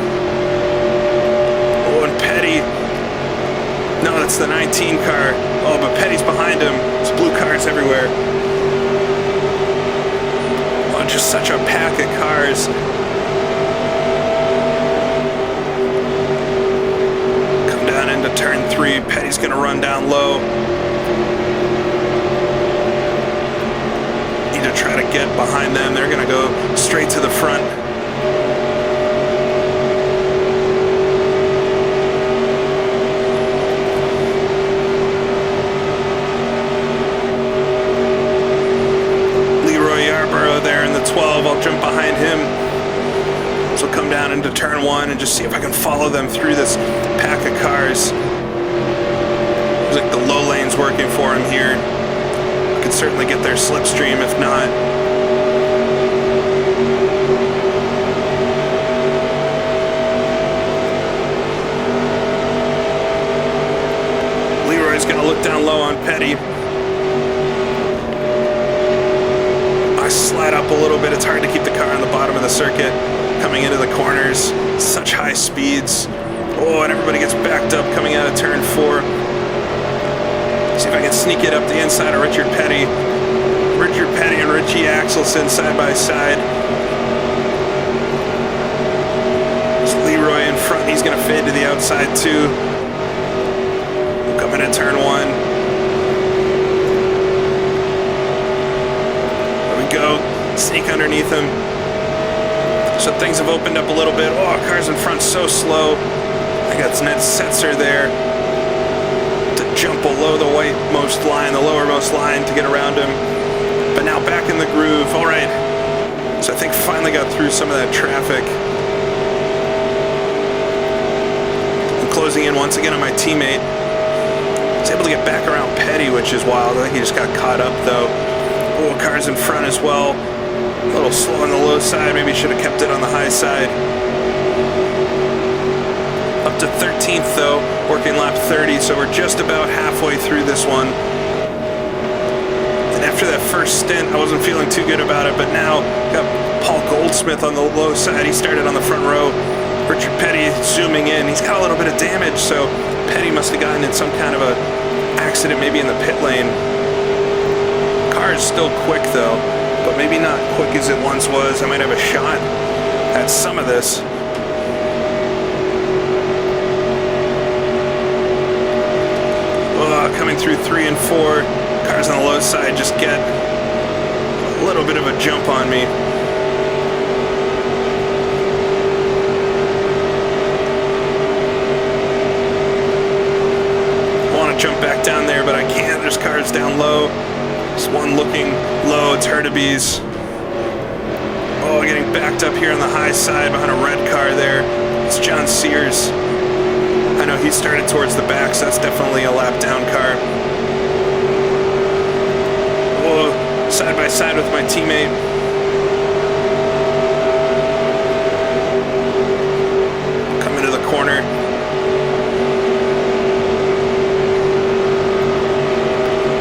Oh, and Petty. No, that's the 19 car. Oh, but Petty's behind him. There's blue cars everywhere. Oh, just such a pack of cars. Come down into turn 3. Petty's gonna run down low. Need to try to get behind them. They're gonna go straight to the front. the 12. I'll jump behind him. So come down into turn 1 and just see if I can follow them through this pack of cars. Looks like the low lane's working for him here. I could certainly get their slipstream if not. Leroy's gonna look down low on Petty. I slide up a little bit. It's hard to keep the car on the bottom of the circuit. Coming into the corners, such high speeds. Oh, and everybody gets backed up coming out of turn 4. See if I can sneak it up the inside of Richard Petty. Richard Petty and Richie Axelson side by side. There's Leroy in front. He's going to fade to the outside too. Coming into turn 1. There we go. Sneak underneath him. So things have opened up a little bit. Oh, cars in front so slow. I got Ned Setzer there to jump below the whitemost line, the lowermost line to get around him. But now back in the groove. All right. So I think finally got through some of that traffic. I'm closing in once again on my teammate. I was able to get back around Petty, which is wild. I think he just got caught up though. Oh, cars in front as well. A little slow on the low side. Maybe should have kept it on the high side. Up to 13th though, working lap 30, so we're just about halfway through this one. And after that first stint, I wasn't feeling too good about it, but now got Paul Goldsmith on the low side. He started on the front row. Richard Petty zooming in. He's got a little bit of damage, so Petty must have gotten in some kind of a accident, maybe in the pit lane. Car is still quick though, but maybe not quick as it once was. I might have a shot at some of this. Coming through 3 and 4. Cars on the low side just get a little bit of a jump on me. I want to jump back down there, but I can't. There's cars down low. There's one looking low. It's Hurtubise. Oh, getting backed up here on the high side behind a red car there. It's John Sears. I know he started towards the back, so that's definitely a lap down car. Whoa, side by side with my teammate. Coming to the corner.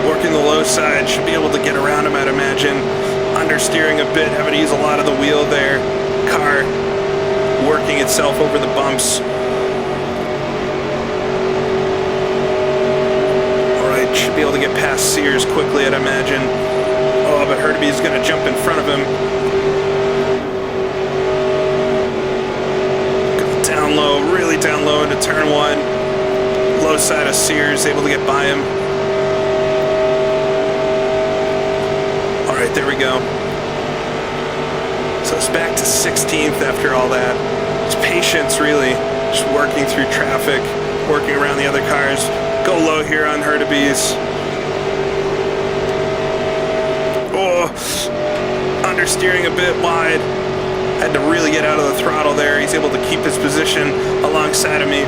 Working the low side, should be able to get around him, I'd imagine. Understeering a bit, having to use a lot of the wheel there. Car working itself over the bumps. Should be able to get past Sears quickly, I'd imagine. Oh, but Hurtubise is going to jump in front of him. Go down low, really down low into turn 1. Low side of Sears, able to get by him. All right, there we go. So it's back to 16th after all that. It's patience, really. Just working through traffic, working around the other cars. Go low here on Hurtubise. Oh, understeering a bit wide. Had to really get out of the throttle there. He's able to keep his position alongside of me.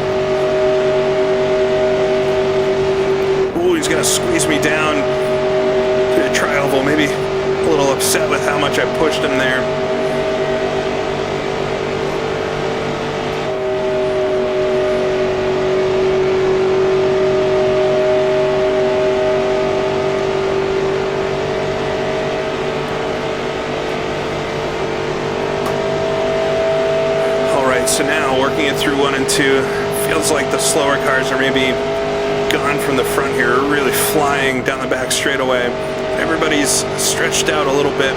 Ooh, he's gonna squeeze me down to the tri-oval. Maybe a little upset with how much I pushed him there. So now, working it through 1 and 2, feels like the slower cars are maybe gone from the front here, really flying down the back straightaway. Everybody's stretched out a little bit.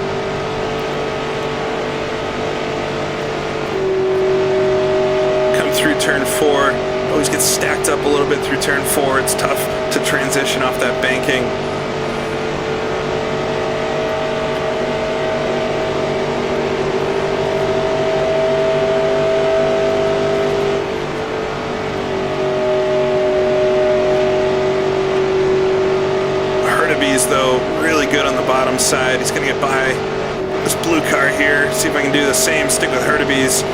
Come through turn 4, always get stacked up a little bit through turn 4. It's tough to transition off that banking. Though really good on the bottom side. He's going to get by this blue car here, see if I can do the same, stick with Hurtubise.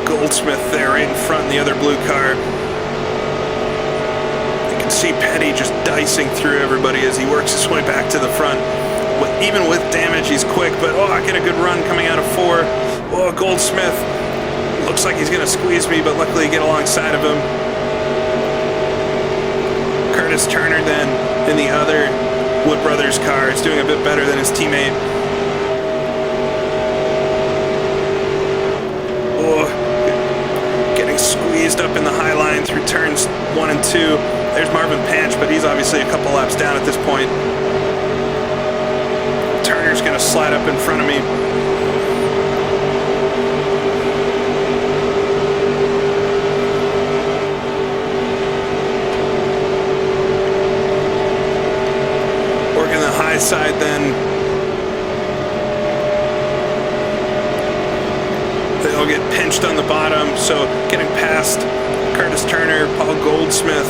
Goldsmith there right in front in the other blue car. You can see Petty just dicing through everybody as he works his way back to the front. Even with damage, he's quick, but oh, I get a good run coming out of 4. Oh, Goldsmith. Looks like he's going to squeeze me, but luckily get alongside of him. Curtis Turner then in the other Wood Brothers car is doing a bit better than his teammate. Squeezed up in the high line through turns 1 and 2. There's Marvin Panch, but he's obviously a couple laps down at this point. Turner's going to slide up in front of me. Working the high side then. They'll get pinched on the bottom, so getting past Curtis Turner, Paul Goldsmith.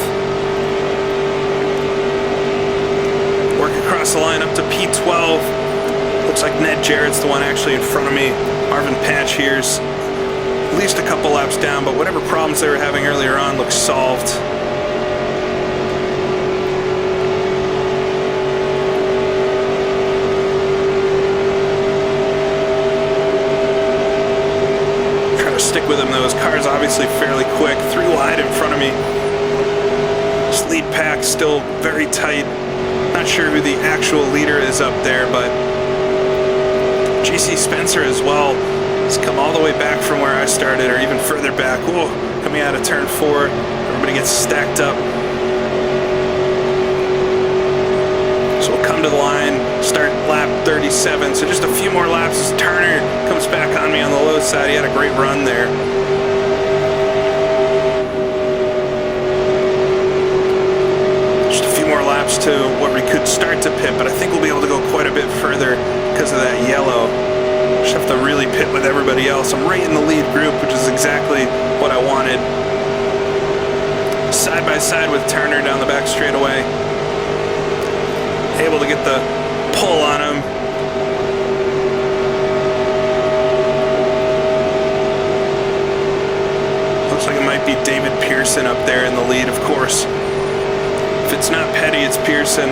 Work across the line up to P12. Looks like Ned Jarrett's the one actually in front of me. Marvin Patch here's at least a couple laps down, but whatever problems they were having earlier on looks solved. Stick with him though. His car's obviously fairly quick. 3 wide in front of me. This lead pack still very tight. Not sure who the actual leader is up there, but GC Spencer as well has come all the way back from where I started, or even further back. Whoa, coming out of turn 4. Everybody gets stacked up. So we'll come to the line, start lap 37. So just a few more laps as Turner comes back on me on the low side. He had a great run there. Just a few more laps to where we could start to pit, but I think we'll be able to go quite a bit further because of that yellow. Just have to really pit with everybody else. I'm right in the lead group, which is exactly what I wanted. Side by side with Turner down the back straightaway. Able to get the pull on him. Looks like it might be David Pearson up there in the lead, of course. If it's not Petty, it's Pearson.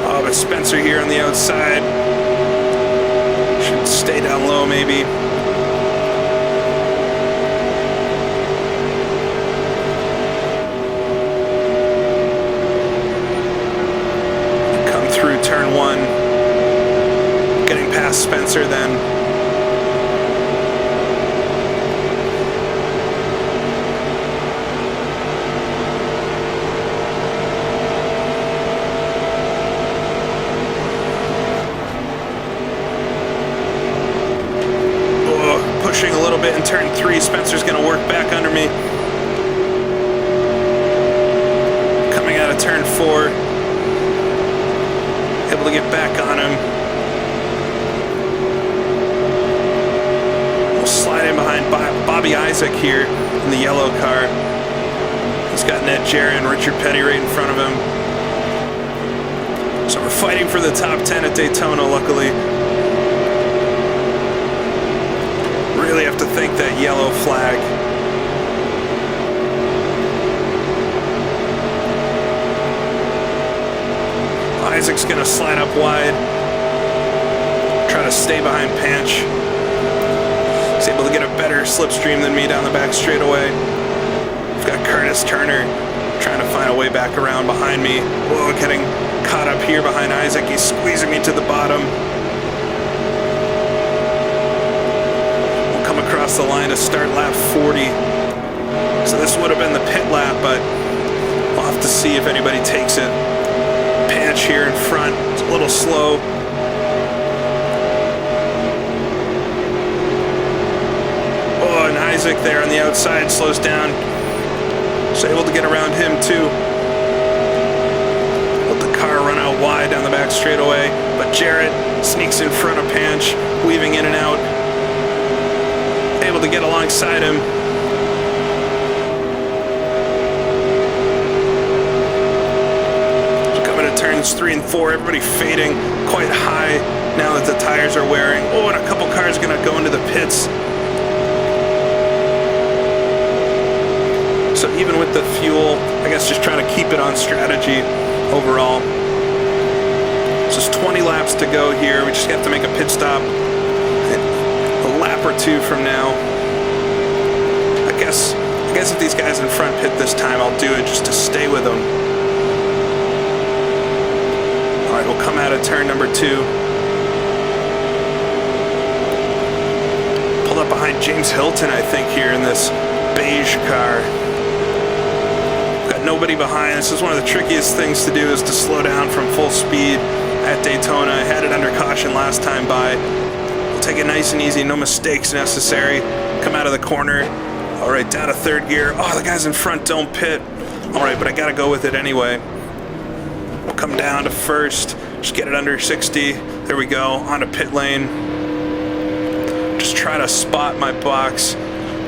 Oh, but Spencer here on the outside. Should stay down low, maybe. Turn 1, getting past Spencer then. Oh, pushing a little bit in turn 3. Spencer's going to work back under me. Coming out of turn 4. Able to get back on him. We'll slide in behind Bobby Isaac here in the yellow car. He's got Ned Jarrett and Richard Petty right in front of him. So we're fighting for the top 10 at Daytona, luckily. Really have to thank that yellow flag. Isaac's going to slide up wide, try to stay behind Panch. He's able to get a better slipstream than me down the back straightaway. We've got Curtis Turner trying to find a way back around behind me. Whoa, getting caught up here behind Isaac. He's squeezing me to the bottom. We'll come across the line to start lap 40. So this would have been the pit lap, but we'll have to see if anybody takes it. Panch here in front, it's a little slow. Oh, and Isaac there on the outside slows down. So able to get around him too. Let the car run out wide down the back straightaway, but Jarrett sneaks in front of Panch, weaving in and out. Able to get alongside him. twos, 3 and 4, everybody fading quite high now that the tires are wearing. Oh, and a couple cars going to go into the pits. So even with the fuel, I guess just trying to keep it on strategy overall. So it's 20 laps to go here. We just have to make a pit stop a lap or two from now. I guess if these guys in front pit this time, I'll do it just to stay with them. All right, we'll come out of turn number 2. Pulled up behind James Hilton, I think, here in this beige car. Got nobody behind. This is one of the trickiest things to do, is to slow down from full speed at Daytona. I had it under caution last time by. We'll take it nice and easy, no mistakes necessary. Come out of the corner. All right, down to third gear. Oh, the guys in front don't pit. All right, but I gotta go with it anyway. We'll come down to first, just get it under 60. There we go, onto pit lane. Just try to spot my box.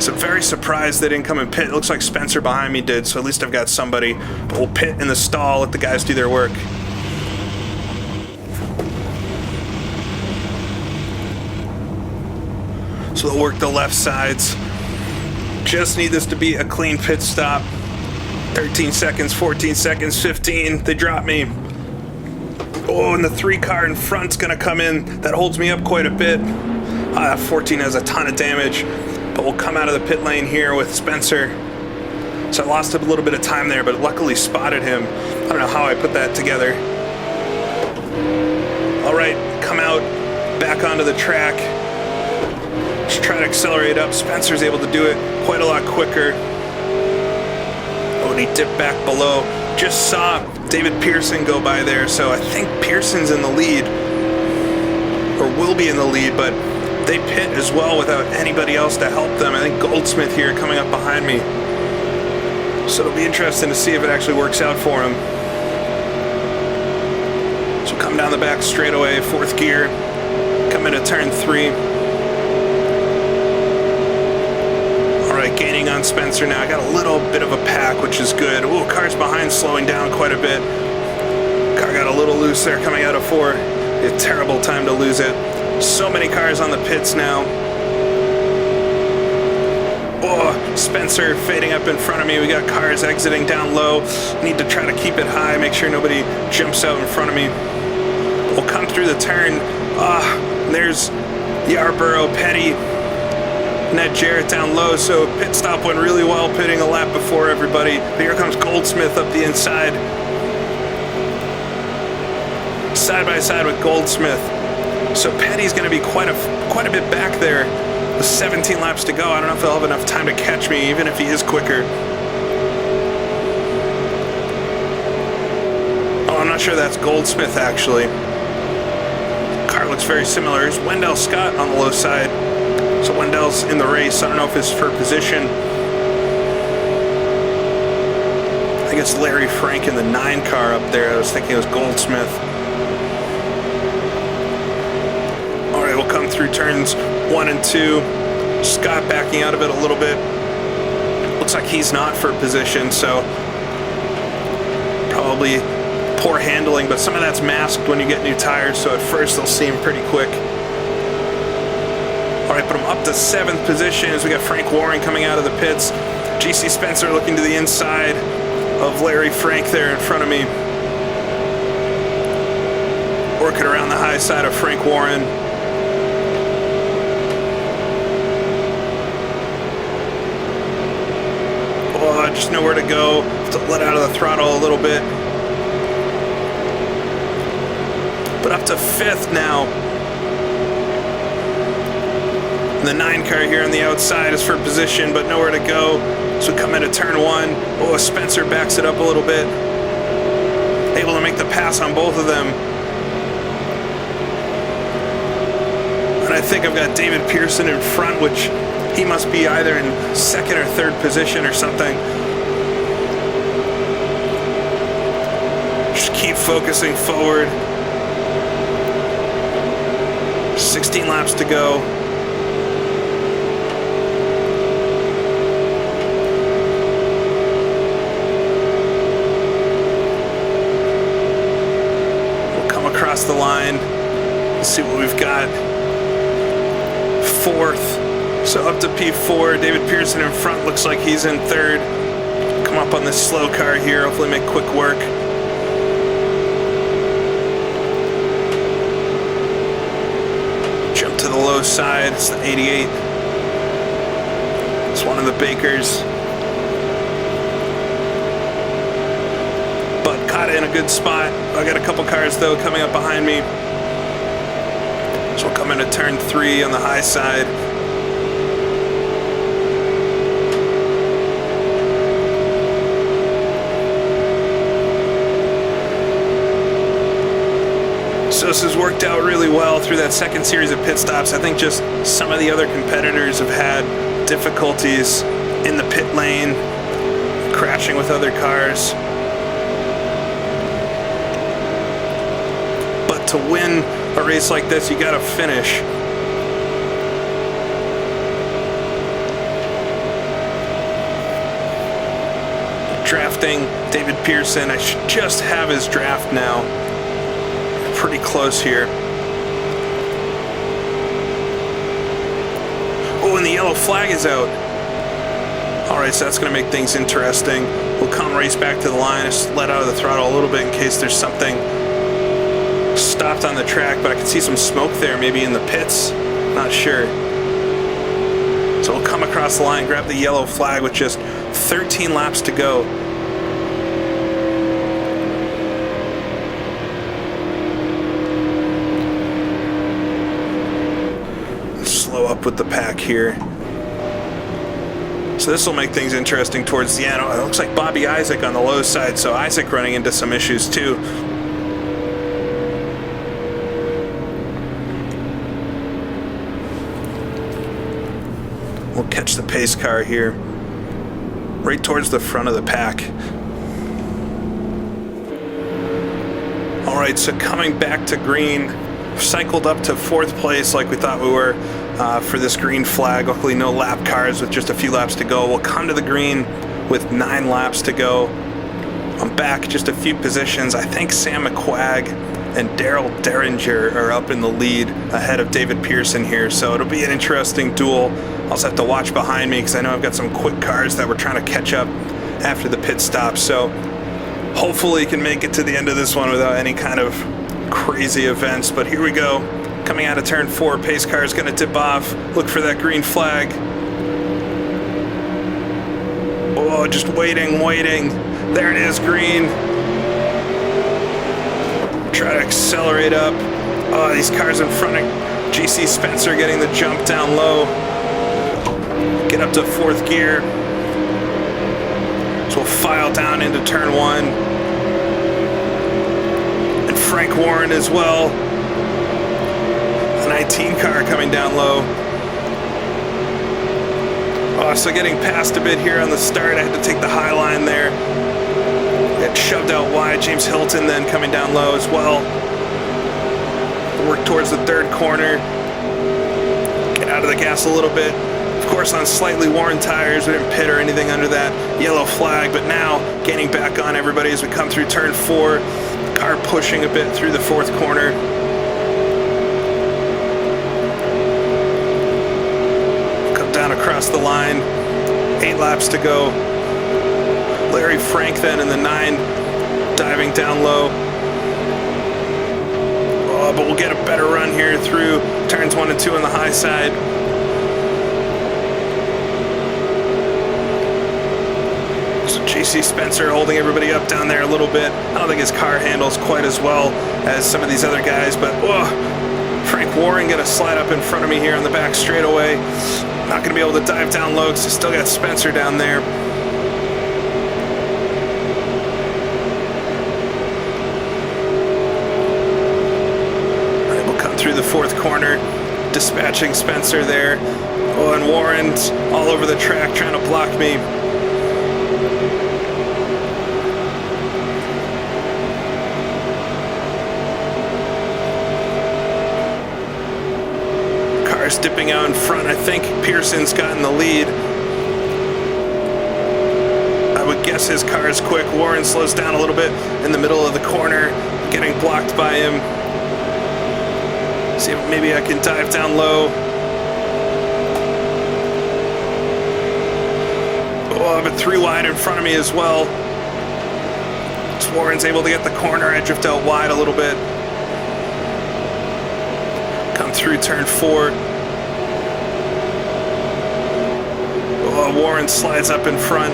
So I'm very surprised they didn't come and pit. It looks like Spencer behind me did, so at least I've got somebody. But we'll pit in the stall, let the guys do their work. So they'll work the left sides. Just need this to be a clean pit stop. 13 seconds, 14 seconds, 15. They drop me. Oh, and the 3 car in front's gonna come in. That holds me up quite a bit. 14 has a ton of damage. But we'll come out of the pit lane here with Spencer. So I lost a little bit of time there, but luckily spotted him. I don't know how I put that together. All right, come out, back onto the track. Just try to accelerate up. Spencer's able to do it quite a lot quicker. Oh, and he dipped back below. Just saw David Pearson go by there, so I think Pearson's in the lead, or will be in the lead, but they pit as well without anybody else to help them. I think Goldsmith here coming up behind me. So it'll be interesting to see if it actually works out for him. So come down the back straightaway, 4th gear, come into turn 3. Gaining on Spencer now. I got a little bit of a pack, which is good. Ooh, cars behind slowing down quite a bit. Car got a little loose there coming out of 4. A terrible time to lose it. So many cars on the pits now. Oh, Spencer fading up in front of me. We got cars exiting down low. Need to try to keep it high, make sure nobody jumps out in front of me. We'll come through the turn. There's Yarborough, Petty, Ned Jarrett down low, so pit stop went really well, pitting a lap before everybody. But here comes Goldsmith up the inside. Side by side with Goldsmith. So Petty's going to be quite a bit back there. With 17 laps to go. I don't know if he'll have enough time to catch me, even if he is quicker. Oh, I'm not sure that's Goldsmith, actually. Car looks very similar. Here's Wendell Scott on the low side. So Wendell's in the race. I don't know if it's for position. I think it's Larry Frank in the 9 car up there. I was thinking it was Goldsmith. All right, we'll come through turns 1 and 2. Scott backing out of it a little bit. Looks like he's not for position, so probably poor handling, but some of that's masked when you get new tires, so at first they'll seem pretty quick. All right, but I'm up to 7th position as we got Frank Warren coming out of the pits. GC Spencer looking to the inside of Larry Frank there in front of me. Working around the high side of Frank Warren. Oh, just nowhere to go. Have to let out of the throttle a little bit. But up to 5th now. The 9 car here on the outside is for position, but nowhere to go. So we come into turn 1. Oh, Spencer backs it up a little bit. Able to make the pass on both of them. And I think I've got David Pearson in front, which he must be either in 2nd or 3rd position or something. Just keep focusing forward. 16 laps to go. the line. Let's see what we've got. Fourth. So up to P4. David Pearson in front. Looks like he's in third. Come up on this slow car here. Hopefully make quick work. Jump to the low side. It's the 88. It's one of the Bakers. But caught it in a good spot. I got a couple cars though coming up behind me. So we'll come into turn 3 on the high side. So this has worked out really well through that second series of pit stops. I think just some of the other competitors have had difficulties in the pit lane, crashing with other cars. But to win a race like this, you gotta finish. Drafting David Pearson. I should just have his draft now. Pretty close here. Oh, and the yellow flag is out. Alright, so that's going to make things interesting. We'll come race back to the line. Just let out of the throttle a little bit in case there's something stopped on the track, but I can see some smoke there, maybe in the pits. Not sure. So we'll come across the line, grab the yellow flag with just 13 laps to go. Up with the pack here. So this will make things interesting towards the end. It looks like Bobby Isaac on the low side, so Isaac running into some issues too. We'll catch the pace car here, right towards the front of the pack. Alright, so coming back to green, cycled up to 4th place like we thought we were for this green flag. Luckily no lap cars with just a few laps to go. We'll come to the green with 9 laps to go. I'm back just a few positions. I think Sam McQuagg and Daryl Derringer are up in the lead ahead of David Pearson here, so it'll be an interesting duel. I'll also have to watch behind me because I know I've got some quick cars that we're trying to catch up after the pit stop, so hopefully can make it to the end of this one without any kind of crazy events. But here we go. Coming out of turn 4, pace car is going to tip off. Look for that green flag. Oh, just waiting. There it is, green. Try to accelerate up. Oh, these cars in front of GC Spencer getting the jump down low. Get up to 4th gear. So we'll file down into turn 1. And Frank Warren as well. 19 car coming down low. Oh, so getting past a bit here on the start. I had to take the high line there. Get shoved out wide. James Hilton then coming down low as well. Work towards the 3rd corner. Get out of the gas a little bit. Of course, on slightly worn tires. We didn't pit or anything under that yellow flag, but now gaining back on everybody as we come through turn 4. Car pushing a bit through the 4th corner. Across the line, 8 laps to go. Larry Frank then in the 9, diving down low. Oh, but we'll get a better run here through turns 1 and 2 on the high side. So JC Spencer holding everybody up down there a little bit. I don't think his car handles quite as well as some of these other guys, but Frank Warren gonna slide up in front of me here on the back straightaway. Not going to be able to dive down low because I still got Spencer down there. All right, we'll come through the 4th corner, dispatching Spencer there. Oh, and Warren's all over the track trying to block me. Dipping out in front. I think Pearson's gotten the lead. I would guess his car is quick. Warren slows down a little bit in the middle of the corner, getting blocked by him. See if maybe I can dive down low. Oh, but 3 wide in front of me as well. Warren's able to get the corner. I drift out wide a little bit. Come through turn 4. Oh, Warren slides up in front.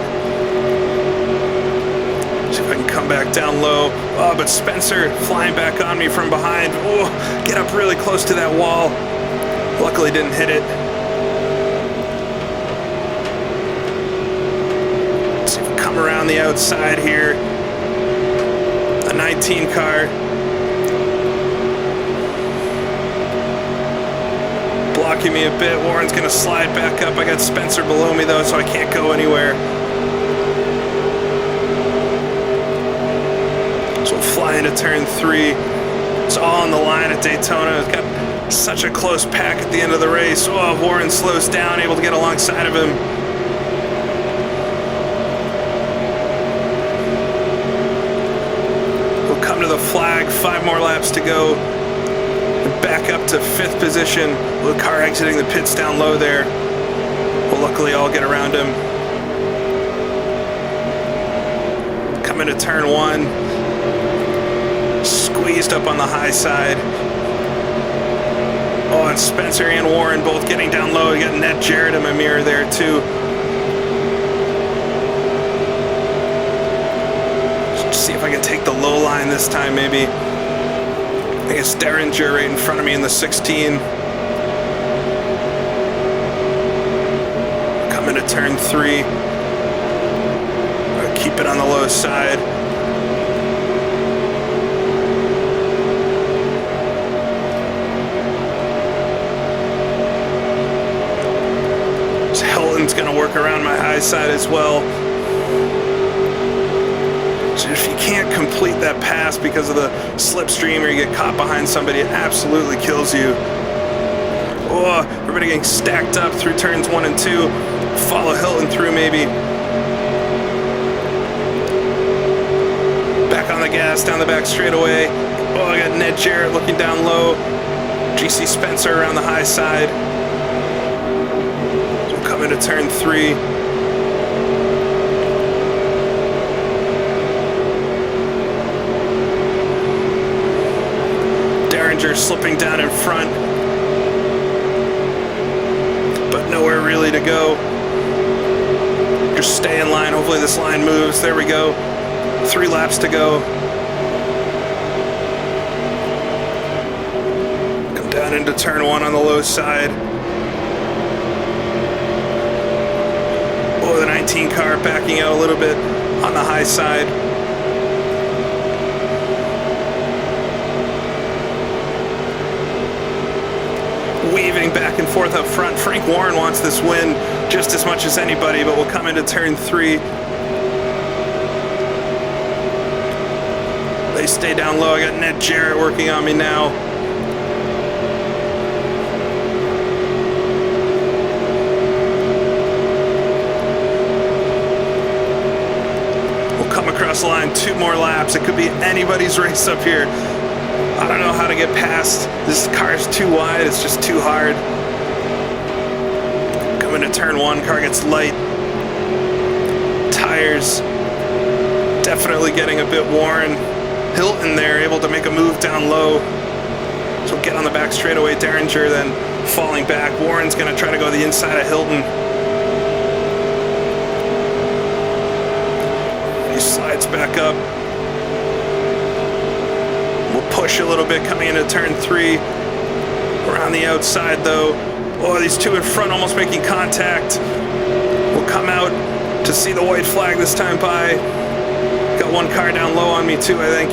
See if I can come back down low. Oh, but Spencer flying back on me from behind. Oh, get up really close to that wall. Luckily didn't hit it. See if we come around the outside here. 19 car. Blocking me a bit. Warren's gonna slide back up. I got Spencer below me though, so I can't go anywhere. So we'll fly into turn 3. It's all on the line at Daytona. It's got such a close pack at the end of the race. Oh, Warren slows down, able to get alongside of him. Come to the flag, 5 more laps to go. Back up to 5th position. The car exiting the pits down low there. Well, luckily I'll get around him. Coming to turn 1. Squeezed up on the high side. Oh, and Spencer and Warren both getting down low. You got Ned Jarrett in my mirror there too. See if I can take the low line this time, maybe. I guess Derringer right in front of me in the 16. Coming to turn 3. I'll keep it on the low side. So Hilton's gonna work around my high side as well. So if you can't complete that pass because of the slipstream or you get caught behind somebody, it absolutely kills you. Oh, everybody getting stacked up through turns 1 and 2. Follow Hilton through maybe. Back on the gas, down the back straightaway. Oh, I got Ned Jarrett looking down low. GC Spencer around the high side. So we'll come into turn 3. Slipping down in front, but nowhere really to go. Just stay in line. Hopefully this line moves. There we go. 3 laps to go. Come down into turn 1 on the low side. Oh, the 19 car backing out a little bit on the high side. Weaving back and forth up front. Frank Warren wants this win just as much as anybody, but we'll come into turn 3. They stay down low. I got Ned Jarrett working on me now. We'll come across the line. 2 more laps. It could be anybody's race up here. I don't know how to get past. This car is too wide. It's just too hard. Coming to turn 1, car gets light. Tires definitely getting a bit worn. Hilton there, able to make a move down low. So get on the back straightaway. Derringer then falling back. Warren's going to try to go the inside of Hilton. He slides back up. Push a little bit coming into turn 3. Around the outside though. Oh, these 2 in front almost making contact. We'll come out to see the white flag this time by. Got 1 car down low on me too, I think.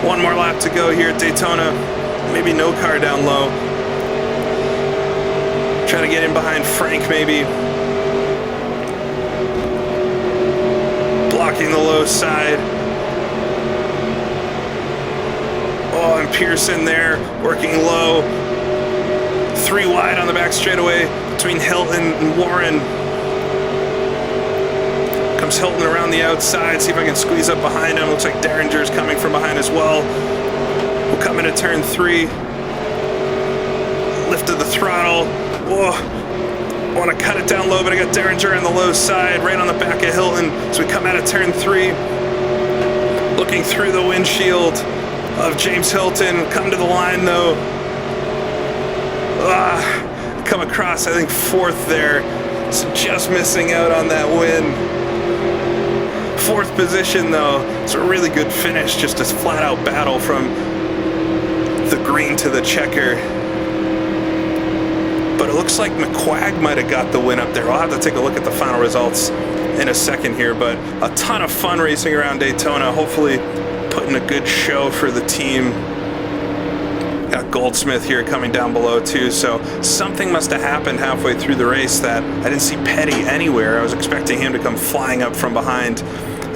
1 more lap to go here at Daytona. Maybe no car down low. Try to get in behind Frank maybe. Blocking the low side. Oh, and Pearson there, working low. 3 wide on the back straightaway between Hilton and Warren. Comes Hilton around the outside, see if I can squeeze up behind him. Looks like Derringer's coming from behind as well. We'll come into turn 3. Lifted the throttle. Whoa. I want to cut it down low, but I got Derringer on the low side, right on the back of Hilton. So we come out of turn 3, looking through the windshield of James Hilton. Come to the line though. Come across, I think, 4th there. So just missing out on that win. 4th position though. It's a really good finish, just a flat out battle from the green to the checker. But it looks like McQuagg might have got the win up there. I'll have to take a look at the final results in a second here, but a ton of fun racing around Daytona. Hopefully putting a good show for the team. Got Goldsmith here coming down below too, so something must have happened halfway through the race that I didn't see Petty anywhere. I was expecting him to come flying up from behind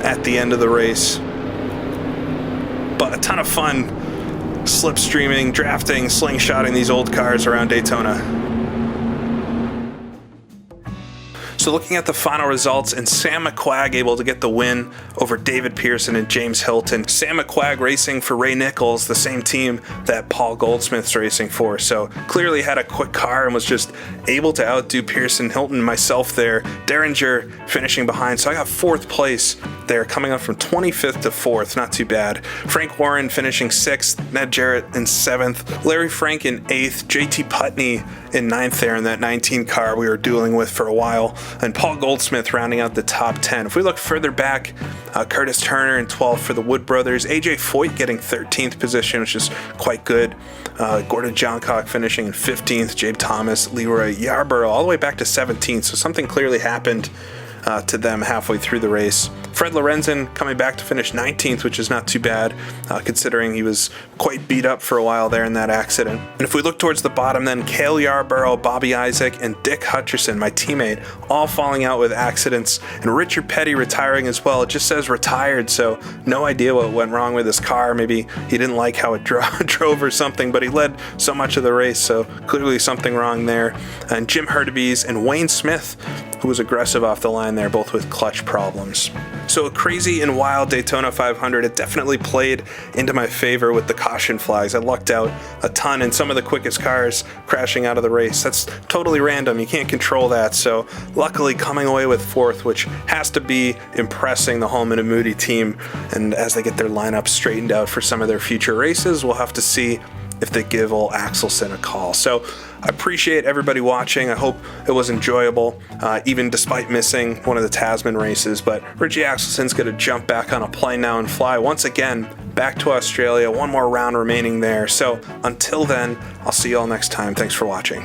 at the end of the race. But a ton of fun slipstreaming, drafting, slingshotting these old cars around Daytona. So looking at the final results, and Sam McQuagg able to get the win over David Pearson and James Hilton. Sam McQuagg racing for Ray Nichols, the same team that Paul Goldsmith's racing for. So clearly had a quick car and was just able to outdo Pearson, Hilton, and myself there. Derringer finishing behind. So I got 4th place there, coming up from 25th to 4th. Not too bad. Frank Warren finishing 6th. Ned Jarrett in 7th. Larry Frank in 8th. JT Putney in 9th there in that 19 car we were dueling with for a while. And Paul Goldsmith rounding out the top 10. If we look further back, Curtis Turner in 12th for the Wood Brothers. AJ Foyt getting 13th position, which is quite good. Gordon Johncock finishing in 15th. Jabe Thomas, Leroy Yarborough all the way back to 17th. So something clearly happened to them halfway through the race. Fred Lorenzen coming back to finish 19th, which is not too bad, considering he was quite beat up for a while there in that accident. And if we look towards the bottom then, Cale Yarborough, Bobby Isaac, and Dick Hutcherson, my teammate, all falling out with accidents, and Richard Petty retiring as well. It just says retired, so no idea what went wrong with his car. Maybe he didn't like how it drove or something, but he led so much of the race, so clearly something wrong there. And Jim Hurtubise and Wayne Smith, who was aggressive off the line there, both with clutch problems. So a crazy and wild Daytona 500. It definitely played into my favor with the caution flags. I lucked out a ton in some of the quickest cars crashing out of the race. That's totally random. You can't control that. So luckily coming away with 4th, which has to be impressing the Holman and Moody team. And as they get their lineup straightened out for some of their future races, we'll have to see if they give old Axelson a call. So I appreciate everybody watching. I hope it was enjoyable, even despite missing one of the Tasman races. But Richie Axelson's going to jump back on a plane now and fly once again back to Australia. One more round remaining there. So until then, I'll see you all next time. Thanks for watching.